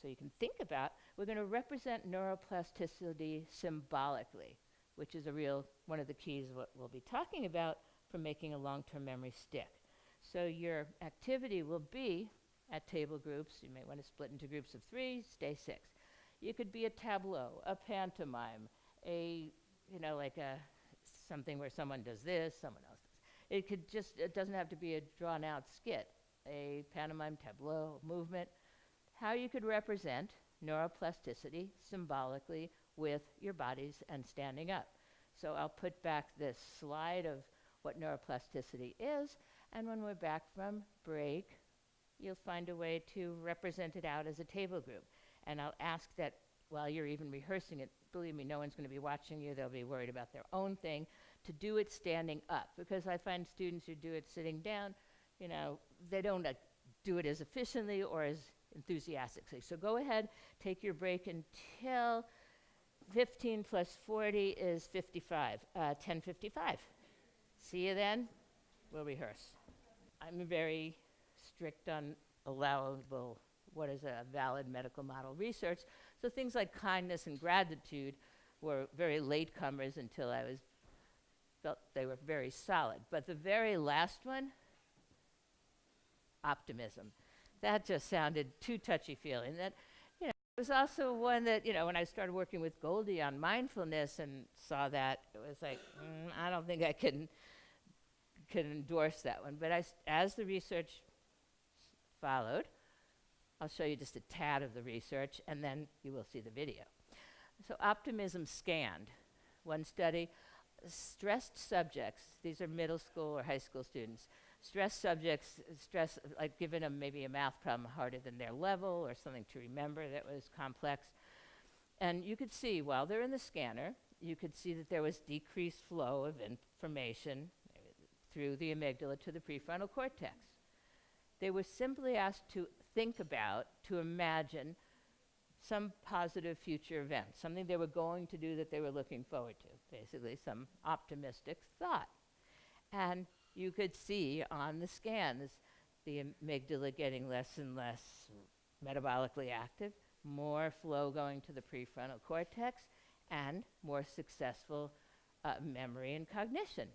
[SPEAKER 1] so you can think about, we're going to represent neuroplasticity symbolically, which is one of the keys of what we'll be talking about for making a long-term memory stick. So your activity will be at table groups. You may want to split into groups of 3, stay 6. You could be a tableau, a pantomime, something where someone does this, someone else does. It doesn't have to be a drawn-out skit, a pantomime, tableau, movement. How you could represent neuroplasticity symbolically with your bodies and standing up. So I'll put back this slide of what neuroplasticity is, and when we're back from break, you'll find a way to represent it out as a table group. And I'll ask that while you're even rehearsing it, believe me, no one's going to be watching you. They'll be worried about their own thing, to do it standing up. Because I find students who do it sitting down, they don't do it as efficiently or as enthusiastically. So go ahead, take your break until 15 plus 40 is 55, 10:55. See you then. We'll rehearse. I'm very strict on allowable, what is a valid medical model research. So things like kindness and gratitude were very latecomers until I felt they were very solid. But the very last one, optimism, that just sounded too touchy-feely. That, you know, it was also one that, you know, when I started working with Goldie on mindfulness and saw that, it was like, I don't think I can endorse that one. But as the research followed, I'll show you just a tad of the research, and then you will see the video. So optimism scanned. One study, stressed subjects, these are middle school or high school students, stressed subjects, like given them maybe a math problem harder than their level or something to remember that was complex. And you could see, while they're in the scanner, you could see that there was decreased flow of information through the amygdala to the prefrontal cortex. They were simply asked to think about, to imagine some positive future event, something they were going to do that they were looking forward to, basically some optimistic thought. And you could see on the scans the amygdala getting less and less metabolically active, more flow going to the prefrontal cortex, and more successful memory and cognition.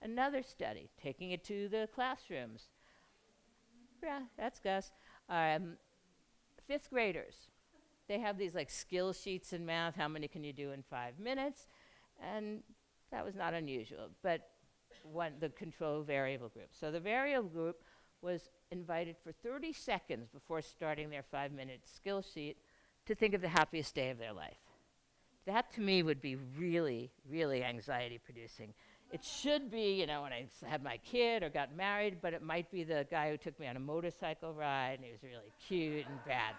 [SPEAKER 1] Another study, taking it to the classrooms. Yeah, that's Gus. Fifth graders. They have these like skill sheets in math. How many can you do in 5 minutes? And that was not unusual, but the control variable group. So the variable group was invited for 30 seconds before starting their 5-minute skill sheet to think of the happiest day of their life. That to me would be really, really anxiety producing. It should be, you know, when I had my kid or got married, but it might be the guy who took me on a motorcycle ride and he was really cute and bad.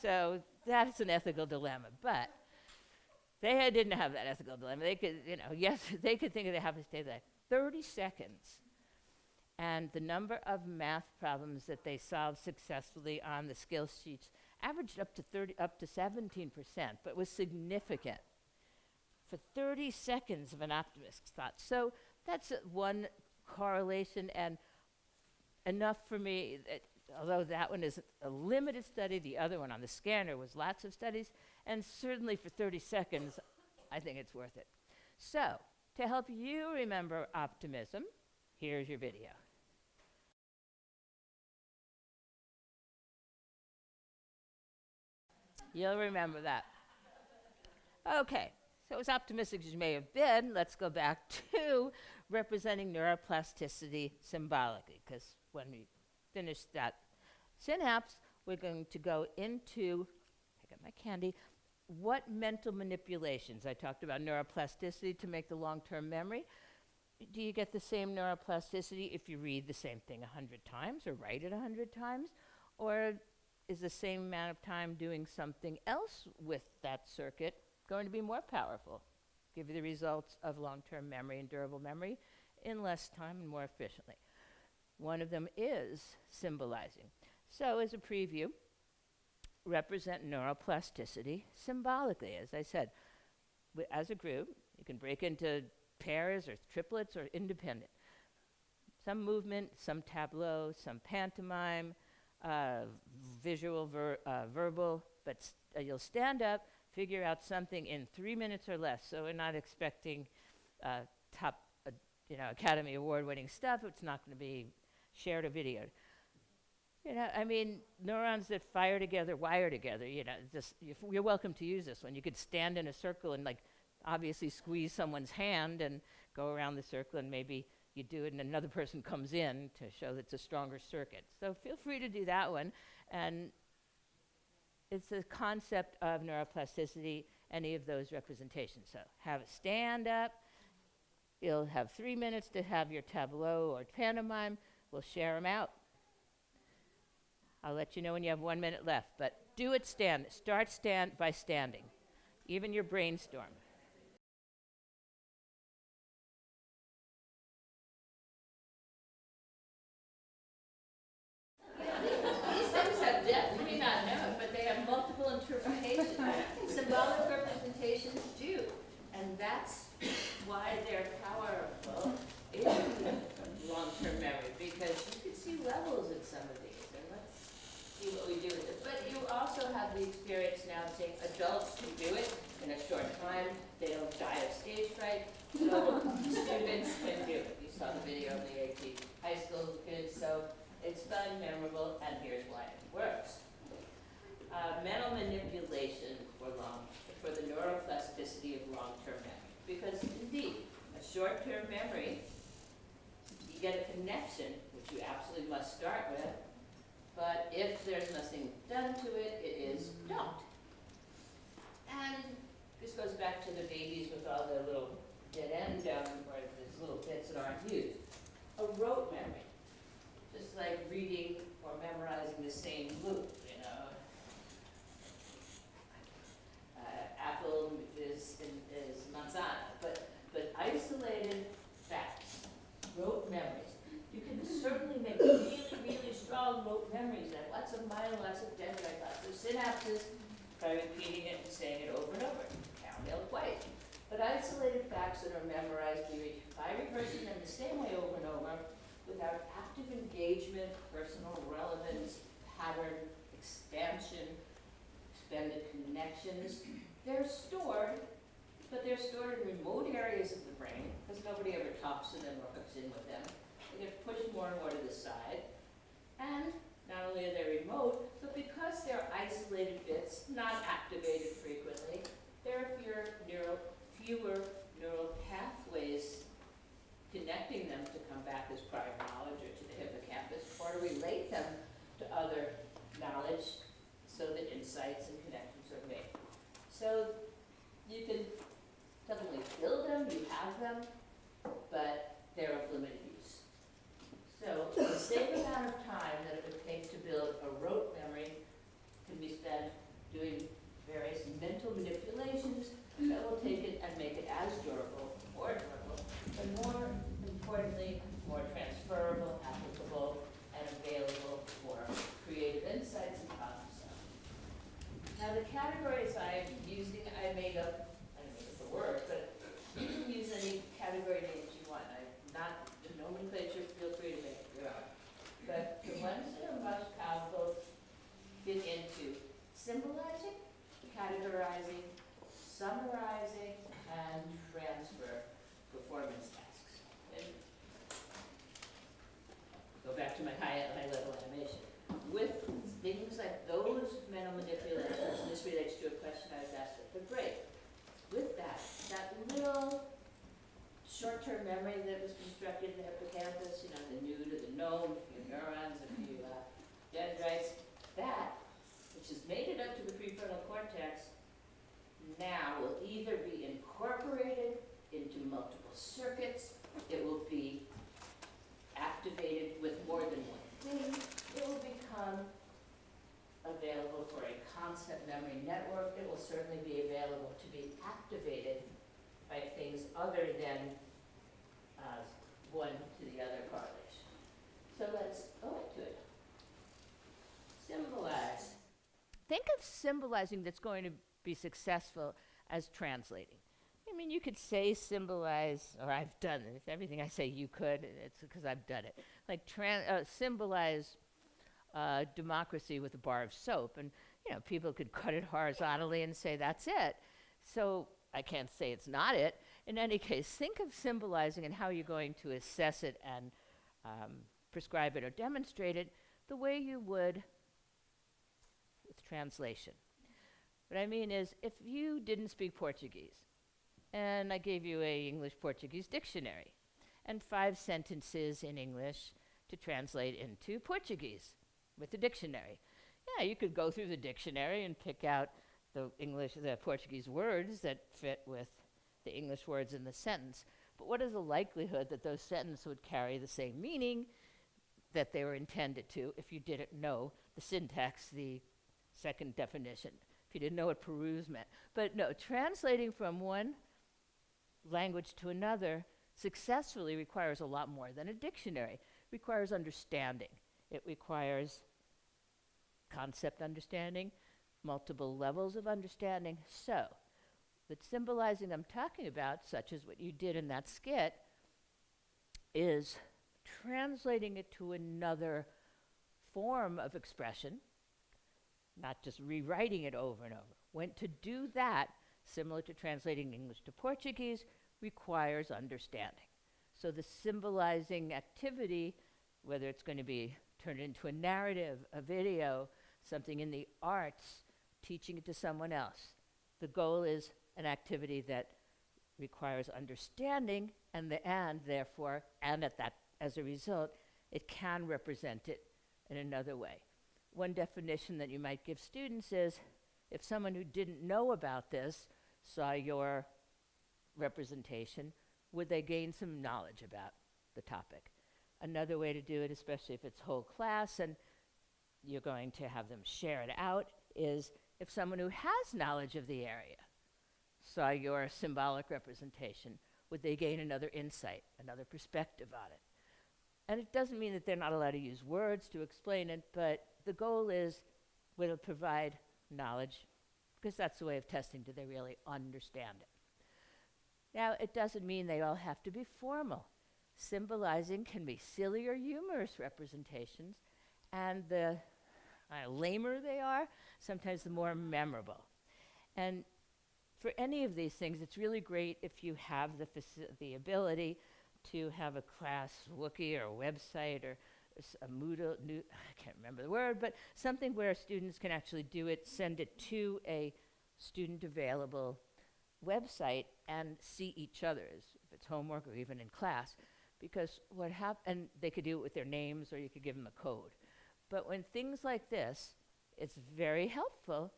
[SPEAKER 1] So that's an ethical dilemma. But they didn't have that ethical dilemma. They could, you know, yes, they could think of the happiest day of their life. 30 seconds. And the number of math problems that they solved successfully on the skill sheets averaged up to 17%, but was significant for 30 seconds of an optimist's thought. So that's one correlation, and enough for me that although that one is a limited study, the other one on the scanner was lots of studies, and certainly for 30 seconds, I think it's worth it. So, to help you remember optimism, here's your video. You'll remember that. Okay, so as optimistic as you may have been, let's go back to representing neuroplasticity symbolically, because when we finish that synapse, we're going to go into, pick up my candy, what mental manipulations. I talked about neuroplasticity to make the long-term memory. Do you get the same neuroplasticity if you read the same thing 100 times or write it 100 times? Or is the same amount of time doing something else with that circuit going to be more powerful, give you the results of long-term memory and durable memory in less time and more efficiently? One of them is symbolizing. So as a preview, represent neuroplasticity symbolically. As I said, as a group, you can break into pairs or triplets or independent. Some movement, some tableau, some pantomime, visual, verbal, but you'll stand up, figure out something in 3 minutes or less. So we're not expecting top, Academy Award-winning stuff. It's not going to be shared or videoed. You know, I mean, neurons that fire together, wire together. You know, you're welcome to use this one. You could stand in a circle and, like, obviously squeeze someone's hand and go around the circle, and maybe you do it and another person comes in to show that it's a stronger circuit. So feel free to do that one. And it's the concept of neuroplasticity, any of those representations. So have a stand up. You'll have 3 minutes to have your tableau or pantomime. We'll share them out. I'll let you know when you have 1 minute left, but do it start by standing, even your brainstorm. These things have depth. You may not know it, but they have multiple interpretations. Symbolic representations do, and that's why they're powerful. Is also have the experience now seeing adults can do it in a short time. They don't die of stage fright, so students can do it. You saw the video of the 18 high school kids, so it's fun, memorable, and here's why it works. Mental manipulation for the neuroplasticity of long-term memory. Because indeed, a short-term memory, you get a connection, which you absolutely must start with, but if there's nothing done to it, it is don't. And this goes back to the babies with all the little dead end or these little bits that aren't used. A rote memory, just like reading or memorizing the same loop, you know. Apple is manzana, but isolated facts, rote memories. You can certainly make really, really strong rote memories that lots of dendrite, lots of synapses by repeating it and saying it over and over. Count twice. But isolated facts that are memorized by rehearsing them the same way over and over without active engagement, personal relevance, pattern, expansion, expanded connections, they're stored, but they're stored in remote areas of the brain because nobody ever talks to them or hooks in with them. They get pushed more and more to the side. And not only are they remote, but because they're isolated bits, not activated frequently, there are fewer neural pathways connecting them to come back as prior knowledge or to the hippocampus or to relate them to other knowledge so that insights and connections are made. So you can suddenly build them, you have them, but they're of limited use. So the same amount of time that it would take to build a rote memory can be spent doing various mental manipulations that will take it and make it as durable, more durable, but more importantly, more transferable, applicable, and available for creative insights and problem solving. Now the categories I'm using, I didn't make up the word, but you can use any category names you want. Not the nomenclature, feel free to make it your own. But the ones that are most powerful fit into symbolizing, categorizing, summarizing, and transfer performance tasks. And go back to my high-level animation. With things like those mental manipulations, and this relates to a question I was asked at the break. With that little short-term memory that was constructed in the hippocampus, you know, the new to the known, a few neurons, a few dendrites, that, which has made it up to the prefrontal cortex, now will either be incorporated into multiple circuits, it will be activated with more than one thing, it will become available for a concept memory network. It will certainly be available to be activated by things other than one to the other correlation. So let's go into it. Symbolize. Think of symbolizing that's going to be successful as translating. I mean, you could say symbolize, or I've done it. Everything I say you could, it's because I've done it. Like symbolize democracy with a bar of soap. And, you know, people could cut it horizontally and say that's it. So I can't say it's not it. In any case, think of symbolizing and how you're going to assess it and prescribe it or demonstrate it the way you would with translation. What I mean is, if you didn't speak Portuguese, and I gave you a English-Portuguese dictionary, and 5 sentences in English to translate into Portuguese with the dictionary. Yeah, you could go through the dictionary and pick out the Portuguese words that fit with the English words in the sentence. But what is the likelihood that those sentences would carry the same meaning that they were intended to if you didn't know the syntax, the second definition, if you didn't know what peruse meant? But no, translating from one language to another successfully requires a lot more than a dictionary. It requires understanding. It requires concept understanding, multiple levels of understanding. So, the symbolizing I'm talking about, such as what you did in that skit, is translating it to another form of expression not just rewriting it over and over. When to do that, similar to translating English to Portuguese, requires understanding. So the symbolizing activity, whether it's going to be turned into a narrative, a video, something in the arts, teaching it to someone else. The goal is an activity that requires understanding, and therefore, and at that, as a result, it can represent it in another way. One definition that you might give students is, if someone who didn't know about this saw your representation, would they gain some knowledge about the topic? Another way to do it, especially if it's whole class and you're going to have them share it out, is if someone who has knowledge of the area saw your symbolic representation, would they gain another insight, another perspective on it? And it doesn't mean that they're not allowed to use words to explain it, but the goal is, will it provide knowledge? Because that's the way of testing, do they really understand it? Now, it doesn't mean they all have to be formal. Symbolizing can be silly or humorous representations, and the lamer they are, sometimes the more memorable. And for any of these things, it's really great if you have the ability to have a class wiki or a website or a Moodle, I can't remember the word, but something where students can actually do it, send it to a student available website and see each other's, if it's homework or even in class, because and they could do it with their names or you could give them a code. But when things like this, it's very helpful,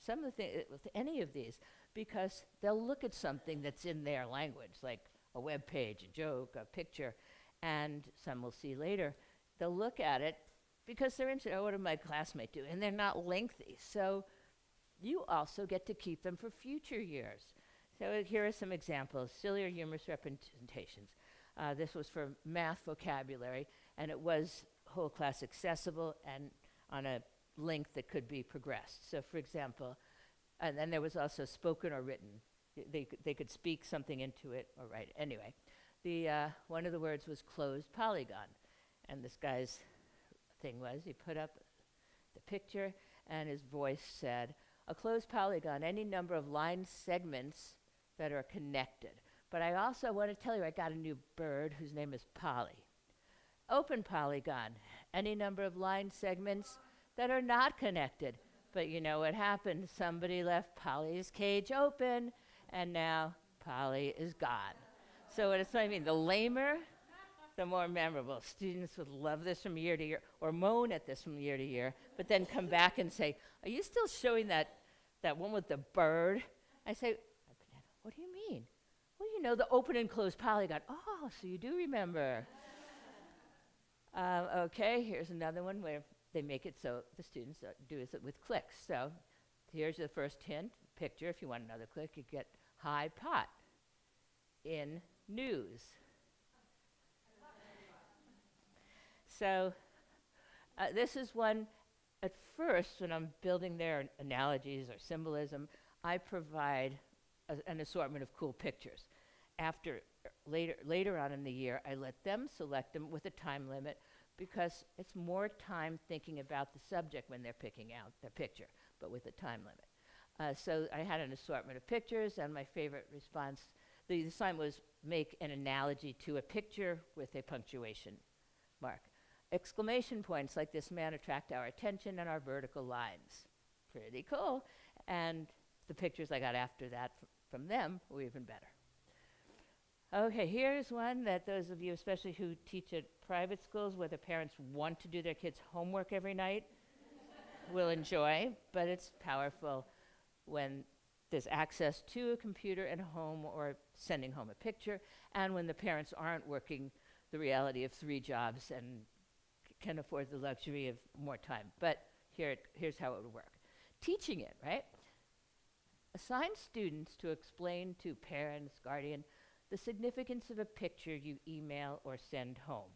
[SPEAKER 1] with any of these, because they'll look at something that's in their language, like a web page, a joke, a picture, and some we'll see later. They'll look at it because they're interested, what did my classmate do? And they're not lengthy. So you also get to keep them for future years. So here are some examples, silly or humorous representations. This was for math vocabulary, and it was whole class accessible and on a link that could be progressed. So for example, and then there was also spoken or written. They could speak something into it or write it. Anyway, one of the words was closed polygon. And this guy's thing was, he put up the picture and his voice said, a closed polygon, any number of line segments that are connected. But I also want to tell you I got a new bird whose name is Polly. Open polygon, any number of line segments that are not connected. But you know what happened? Somebody left Polly's cage open, and now Polly is gone. So what I mean, the lamer, the more memorable. Students would love this from year to year, or moan at this from year to year, but then come back and say, are you still showing that one with the bird? I say, what do you mean? Well, you know, the open and closed polygon. Oh, so you do remember. Okay, here's another one where they make it so the students do it with clicks. So here's the first hint, picture. If you want another click, you get high pot in news. So this is one, at first, when I'm building their analogies or symbolism, I provide an assortment of cool pictures. Later on in the year, I let them select them with a time limit, because it's more time thinking about the subject when they're picking out their picture, but with a time limit. So I had an assortment of pictures, and my favorite response, the assignment was make an analogy to a picture with a punctuation mark. Exclamation points like this man attract our attention and our vertical lines. Pretty cool. And the pictures I got after that from them were even better. Okay, here's one that those of you, especially who teach at private schools where the parents want to do their kids' homework every night, will enjoy, but it's powerful when there's access to a computer at home or sending home a picture, and when the parents aren't working the reality of 3 jobs and can afford the luxury of more time. But here's how it would work. Teaching it, right? Assign students to explain to parents, guardian, the significance of a picture you email or send home.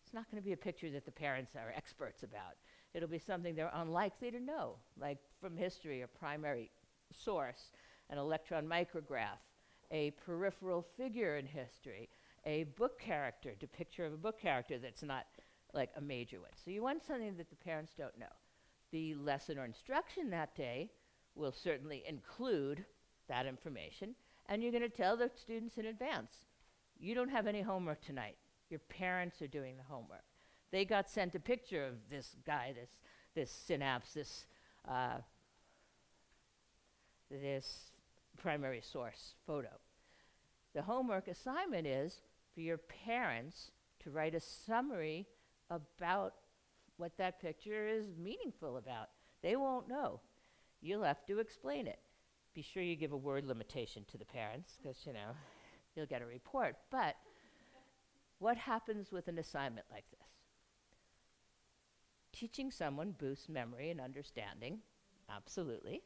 [SPEAKER 1] It's not going to be a picture that the parents are experts about. It'll be something they're unlikely to know, like from history, a primary source, an electron micrograph, a peripheral figure in history, a book character, picture of a book character that's not like a major one. So you want something that the parents don't know. The lesson or instruction that day will certainly include that information, and you're going to tell the students in advance, you don't have any homework tonight. Your parents are doing the homework. They got sent a picture of this guy, this synapse, this primary source photo. The homework assignment is for your parents to write a summary about what that picture is meaningful about. They won't know. You'll have to explain it. Be sure you give a word limitation to the parents, because, you'll get a report. But what happens with an assignment like this? Teaching someone boosts memory and understanding, absolutely.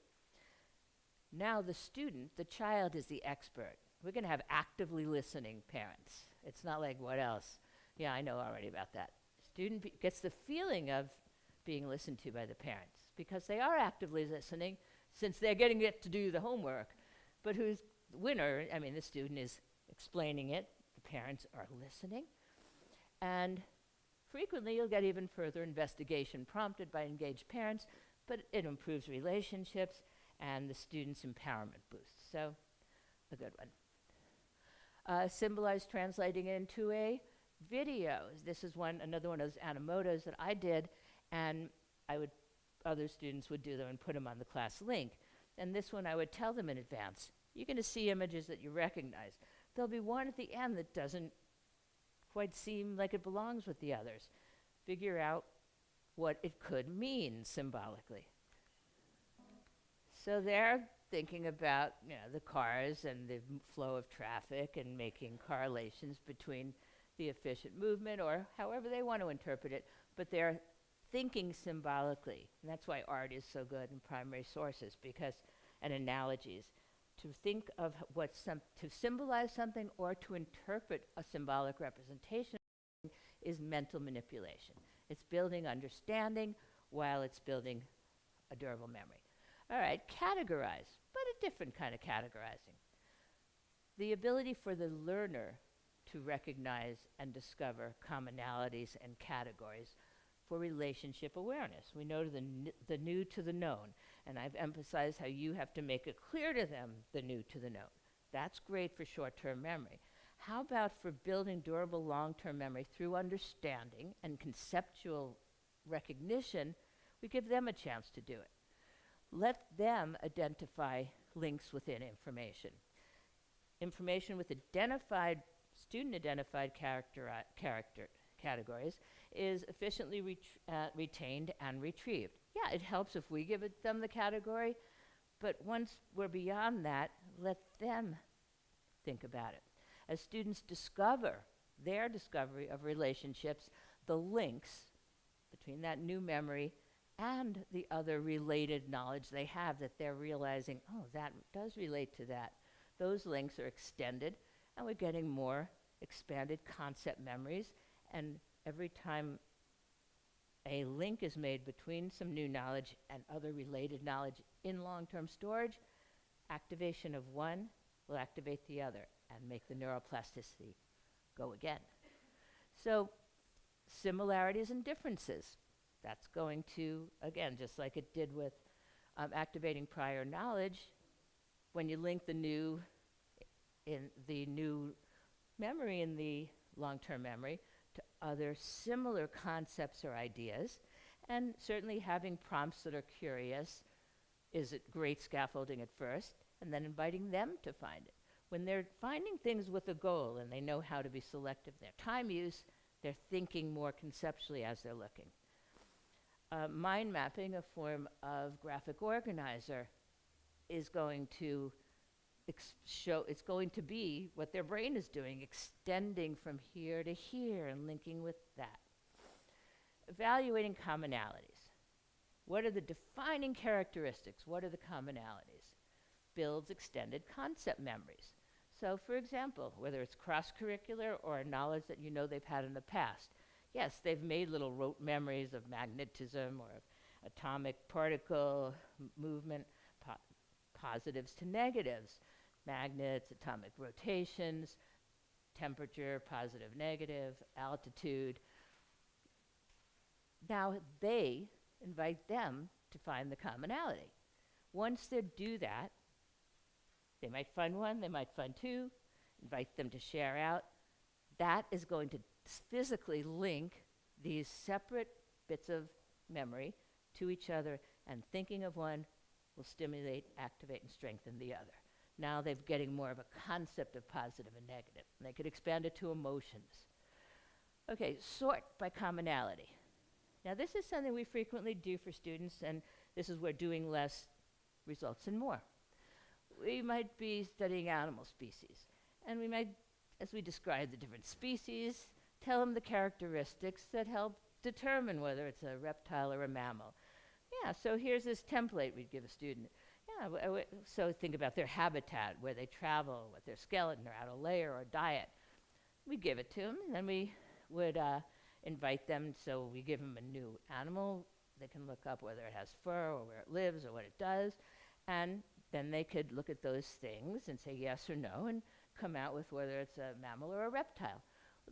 [SPEAKER 1] Now the student, the child, is the expert. We're going to have actively listening parents. It's not like, what else? Yeah, I know already about that. Student gets the feeling of being listened to by the parents because they are actively listening since they're getting it to do the homework. But who's the winner? I mean, the student is explaining it. The parents are listening. And frequently, you'll get even further investigation prompted by engaged parents, but it improves relationships and the student's empowerment boosts. So, a good one. Symbolize translating into a video. This is another one of those animotos that I did, and other students would do them and put them on the class link. And this one I would tell them in advance. You're going to see images that you recognize. There'll be one at the end that doesn't quite seem like it belongs with the others. Figure out what it could mean symbolically. So they're thinking about the cars and the flow of traffic and making correlations between the efficient movement or however they want to interpret it, but they're thinking symbolically. And that's why art is so good in primary sources and analogies. To think of to symbolize something or to interpret a symbolic representation is mental manipulation. It's building understanding while it's building a durable memory. All right, categorize, but a different kind of categorizing. The ability for the learner to recognize and discover commonalities and categories for relationship awareness. We know the new to the known, and I've emphasized how you have to make it clear to them the new to the known. That's great for short-term memory. How about for building durable long-term memory through understanding and conceptual recognition? We give them a chance to do it. Let them identify links within information. Information with student-identified categories is efficiently retained and retrieved. Yeah, it helps if we give them the category, but once we're beyond that, let them think about it. As students discover their discovery of relationships, the links between that new memory and the other related knowledge they have that they're realizing, oh, that does relate to that. Those links are extended, and we're getting more expanded concept memories. And every time a link is made between some new knowledge and other related knowledge in long-term storage, activation of one will activate the other and make the neuroplasticity go again. So similarities and differences. That's going to, again, just like it did with activating prior knowledge, when you link the new memory in the long-term memory to other similar concepts or ideas, and certainly having prompts that are curious is it great scaffolding at first, and then inviting them to find it. When they're finding things with a goal and they know how to be selective in their time use, they're thinking more conceptually as they're looking. Mind mapping, a form of graphic organizer, is going to it's going to be what their brain is doing, extending from here to here and linking with that. Evaluating commonalities. What are the defining characteristics? What are the commonalities? Builds extended concept memories. So, for example, whether it's cross-curricular or knowledge that they've had in the past, yes, they've made little rote memories of magnetism or of atomic particle movement, positives to negatives, magnets, atomic rotations, temperature, positive, negative, altitude. Now they invite them to find the commonality. Once they do that, they might find one, they might find two, invite them to share out. That is going to physically link these separate bits of memory to each other, and thinking of one will stimulate, activate, and strengthen the other. Now they're getting more of a concept of positive and negative, and they could expand it to emotions. Okay, sort by commonality. Now this is something we frequently do for students, and this is where doing less results in more. We might be studying animal species, and we might, as we describe the different species, tell them the characteristics that help determine whether it's a reptile or a mammal. Yeah, so here's this template we'd give a student. Yeah, so think about their habitat, where they travel, what their skeleton, their outer layer, or diet. We give it to them, and then we would invite them, so we give them a new animal. They can look up whether it has fur, or where it lives, or what it does, and then they could look at those things and say yes or no, and come out with whether it's a mammal or a reptile.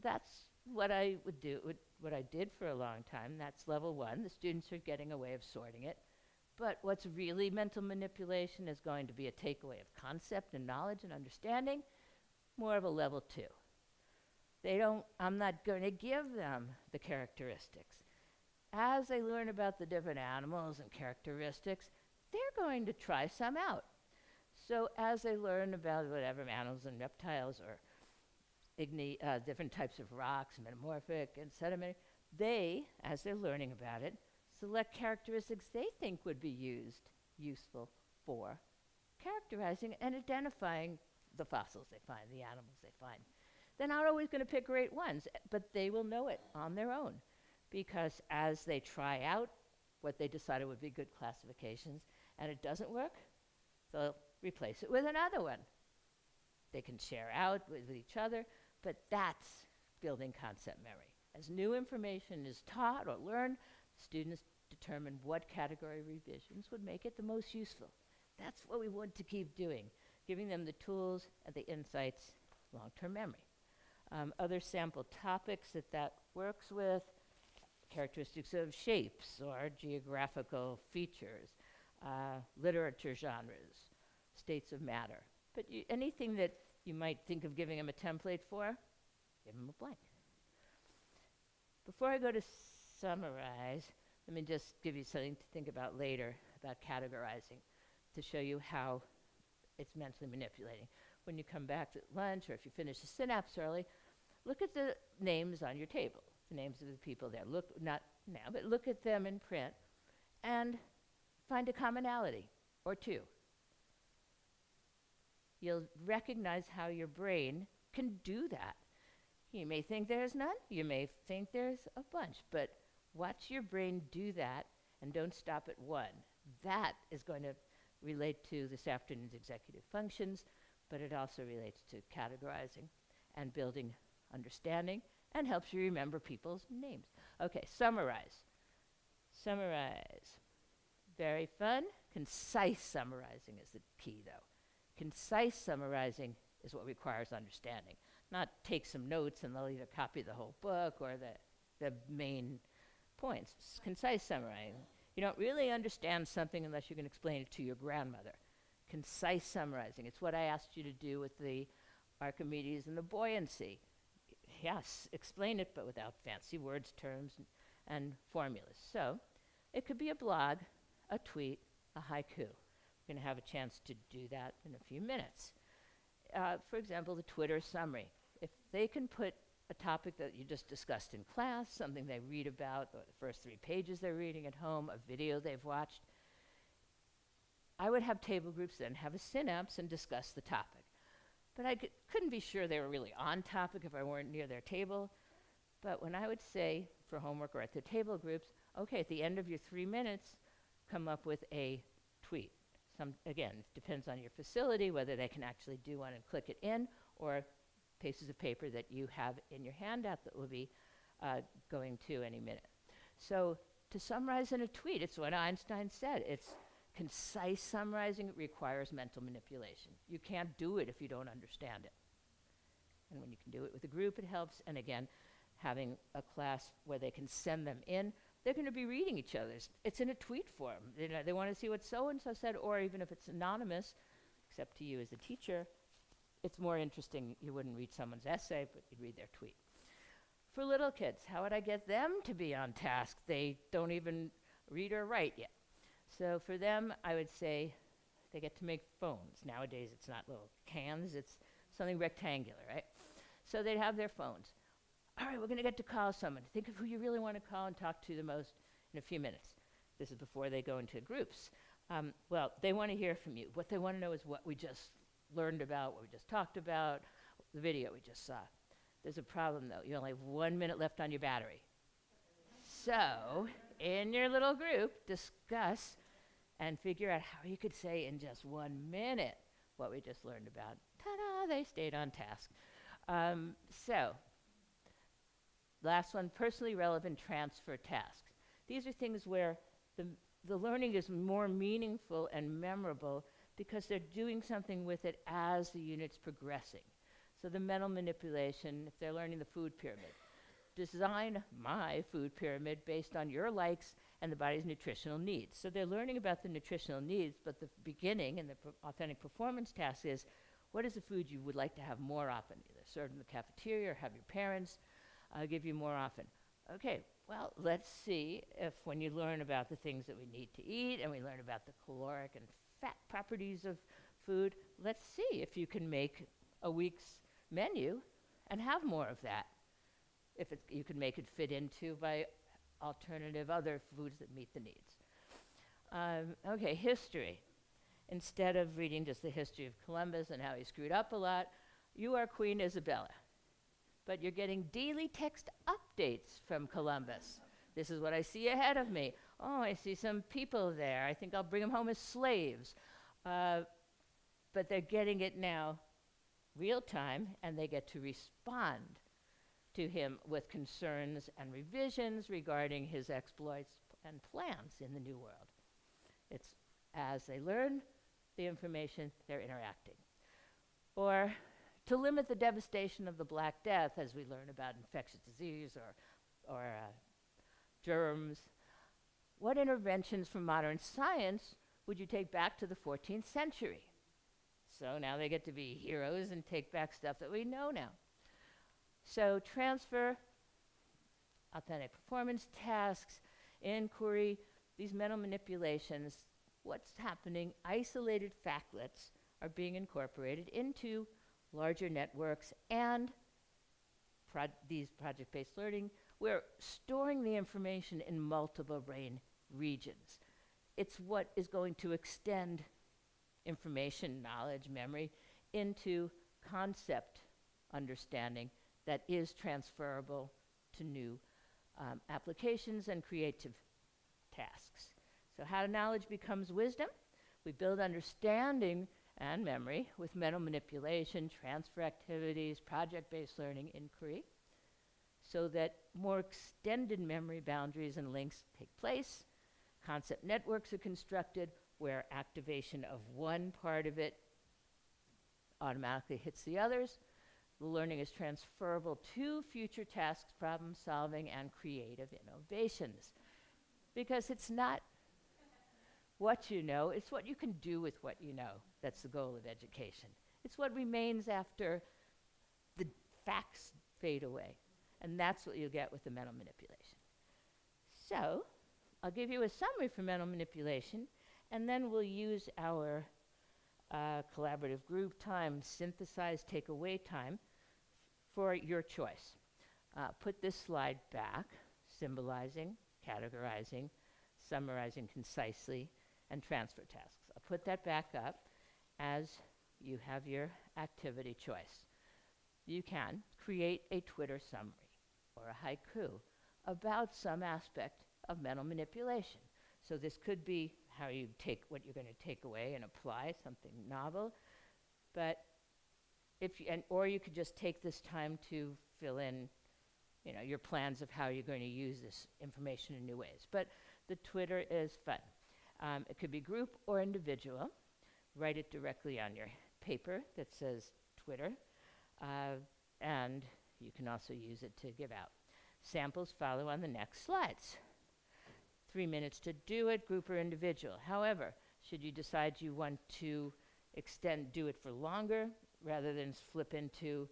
[SPEAKER 1] That's what I would do, what I did for a long time. That's level one. The students are getting a way of sorting it. But what's really mental manipulation is going to be a takeaway of concept and knowledge and understanding, more of a level two. I'm not going to give them the characteristics. As they learn about the different animals and characteristics, they're going to try some out. So as they learn about whatever animals and reptiles or different types of rocks, metamorphic and sedimentary, they, as they're learning about it, select characteristics they think would be useful for characterizing and identifying the fossils they find, the animals they find. They're not always going to pick great ones, but they will know it on their own, because as they try out what they decided would be good classifications and it doesn't work, they'll replace it with another one. They can share out with each other, but that's building concept memory. As new information is taught or learned, students determine what category revisions would make it the most useful. That's what we want to keep doing, giving them the tools and the insights, long-term memory. Other sample topics that works with, characteristics of shapes or geographical features, literature genres, states of matter. But anything that you might think of giving them a template for, give them a blank. Before I go to summarize, let me just give you something to think about later about categorizing, to show you how it's mentally manipulating. When you come back to lunch, or if you finish the synapse early, look at the names on your table, the names of the people there. Look, not now, but look at them in print and find a commonality or two. You'll recognize how your brain can do that. You may think there's none, you may think there's a bunch, but watch your brain do that and don't stop at one. That is going to relate to this afternoon's executive functions, but it also relates to categorizing and building understanding and helps you remember people's names. Okay, summarize. Summarize. Very fun. Concise summarizing is the key, though. Concise summarizing is what requires understanding. Not take some notes and they'll either copy the whole book or the main points. Concise summarizing. You don't really understand something unless you can explain it to your grandmother. Concise summarizing. It's what I asked you to do with the Archimedes and the buoyancy. Yes, explain it, but without fancy words, terms, and formulas. So it could be a blog, a tweet, a haiku. We're going to have a chance to do that in a few minutes. For example, the Twitter summary. If they can put a topic that you just discussed in class, something they read about, or the first 3 pages they're reading at home, a video they've watched, I would have table groups then have a synapse and discuss the topic. But I couldn't be sure they were really on topic if I weren't near their table. But when I would say for homework or at the table groups, okay, at the end of your 3 minutes, come up with a tweet. Again, it depends on your facility, whether they can actually do one and click it in, or pieces of paper that you have in your handout that will be going to any minute. So to summarize in a tweet, it's what Einstein said. It's concise summarizing. It requires mental manipulation. You can't do it if you don't understand it. And when you can do it with a group, it helps. And again, having a class where they can send them in, they're going to be reading each other's. It's in a tweet form. They want to see what so-and-so said, or even if it's anonymous, except to you as a teacher, it's more interesting. You wouldn't read someone's essay, but you'd read their tweet. For little kids, how would I get them to be on task? They don't even read or write yet. So for them, I would say they get to make phones. Nowadays, it's not little cans. It's something rectangular, right? So they'd have their phones. All right, we're going to get to call someone. Think of who you really want to call and talk to the most in a few minutes. This is before they go into groups. Well, they want to hear from you. What they want to know is what we just learned about, what we just talked about, the video we just saw. There's a problem, though. You only have 1 minute left on your battery. So, in your little group, discuss and figure out how you could say in just 1 minute what we just learned about. Ta-da, they stayed on task. So, last one, personally relevant transfer tasks. These are things where the learning is more meaningful and memorable because they're doing something with it as the unit's progressing. So the mental manipulation, if they're learning the food pyramid, design my food pyramid based on your likes and the body's nutritional needs. So they're learning about the nutritional needs, but the beginning and the authentic performance task is, what is the food you would like to have more often? Either served in the cafeteria or have your parents give you more often. Okay, well, let's see if when you learn about the things that we need to eat and we learn about the caloric and fat properties of food, let's see if you can make a week's menu and have more of that. If you can make it fit into by alternative other foods that meet the needs. Okay, history. Instead of reading just the history of Columbus and how he screwed up a lot, you are Queen Isabella. But you're getting daily text updates from Columbus. This is what I see ahead of me. Oh, I see some people there. I think I'll bring them home as slaves. But they're getting it now real time, and they get to respond to him with concerns and revisions regarding his exploits and plans in the New World. It's as they learn the information, they're interacting. Or to limit the devastation of the Black Death, as we learn about infectious disease or germs, what interventions from modern science would you take back to the 14th century? So now they get to be heroes and take back stuff that we know now. So transfer, authentic performance tasks, inquiry, these mental manipulations, what's happening, isolated factlets are being incorporated into larger networks and these project-based learning. We're storing the information in multiple brain regions. It's what is going to extend information, knowledge, memory into concept understanding that is transferable to new applications and creative tasks. So how knowledge becomes wisdom? We build understanding and memory with mental manipulation, transfer activities, project-based learning, inquiry, so that more extended memory boundaries and links take place. Concept networks are constructed where activation of one part of it automatically hits the others. The learning is transferable to future tasks, problem solving, and creative innovations. Because it's not what you know, it's what you can do with what you know. That's the goal of education. It's what remains after the facts fade away. And that's what you get with the mental manipulation. So, I'll give you a summary for mental manipulation, and then we'll use our collaborative group time, synthesize, take away time for your choice. Put this slide back, symbolizing, categorizing, summarizing concisely, and transfer tasks. I'll put that back up as you have your activity choice. You can create a Twitter summary or a haiku about some aspect of mental manipulation. So this could be how you take what you're going to take away and apply something novel, but or you could just take this time to fill in, your plans of how you're going to use this information in new ways. But the Twitter is fun. It could be group or individual. Write it directly on your paper that says Twitter, and you can also use it to give out. Samples follow on the next slides. 3 minutes to do it, group or individual. However, should you decide you want to do it for longer, rather than flip into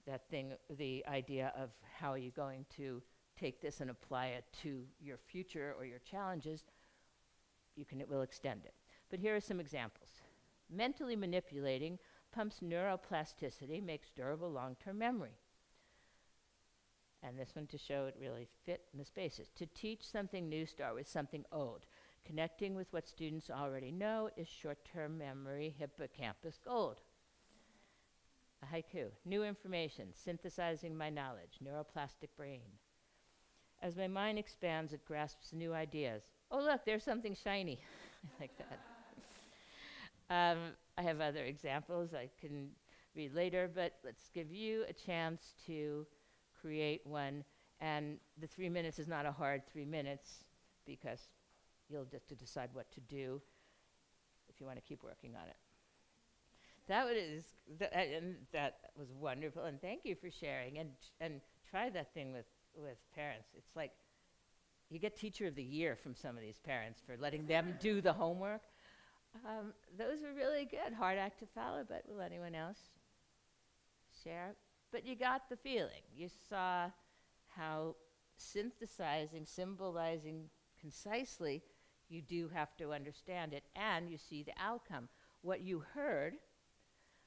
[SPEAKER 1] that thing, the idea of how are you going to take this and apply it to your future or your challenges, it will extend it. But here are some examples. Mentally manipulating pumps neuroplasticity, makes durable long-term memory. And this one to show it really fit in the spaces. To teach something new, start with something old. Connecting with what students already know is short-term memory hippocampus gold. A haiku. New information, synthesizing my knowledge, neuroplastic brain. As my mind expands, it grasps new ideas. Oh, look, there's something shiny. I like that. I have other examples I can read later, but let's give you a chance to create one. And the 3 minutes is not a hard 3 minutes, because you'll just to decide what to do if you want to keep working on it. That was wonderful, and thank you for sharing. And try that thing with parents. It's like you get Teacher of the Year from some of these parents for letting them do the homework. Those were really good. Hard act to follow, but will anyone else share? But you got the feeling. You saw how synthesizing, symbolizing concisely, you do have to understand it, and you see the outcome. What you heard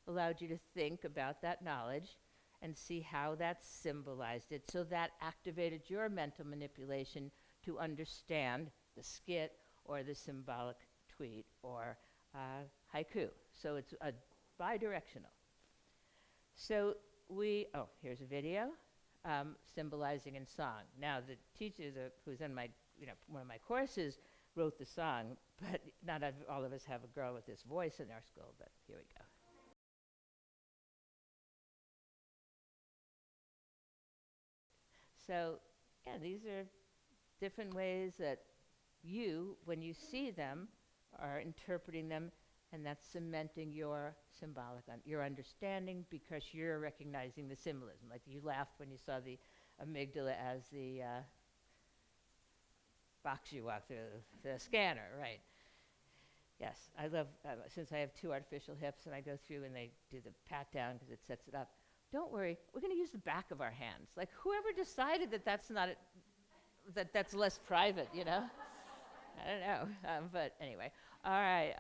[SPEAKER 1] allowed you to think about that knowledge and see how that symbolized it. So that activated your mental manipulation to understand the skit or the symbolic tweet or haiku. So it's bi-directional. So here's a video symbolizing in song. Now the teacher who's in one of my courses wrote the song, but not all of us have a girl with this voice in our school, but here we go. So, yeah, these are different ways that you, when you see them, are interpreting them, and that's cementing your your understanding, because you're recognizing the symbolism. Like you laughed when you saw the amygdala as the box you walk through, the scanner, right? Yes, I love, since I have 2 artificial hips and I go through and they do the pat down because it sets it up. Don't worry, we're going to use the back of our hands. Like whoever decided that that's less private, I don't know. But anyway, all right.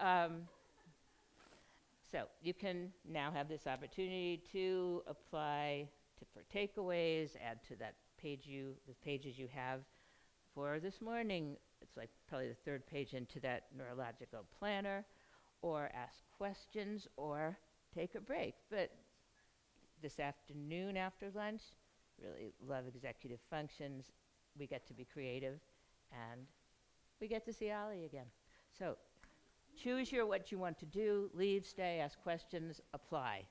[SPEAKER 1] So you can now have this opportunity to apply for takeaways, add to that page the pages you have for this morning. It's like probably the 3rd page into that neurological planner, or ask questions, or take a break. But this afternoon after lunch, really love executive functions. We get to be creative, and we get to see Ollie again. So choose what you want to do, leave, stay, ask questions, apply.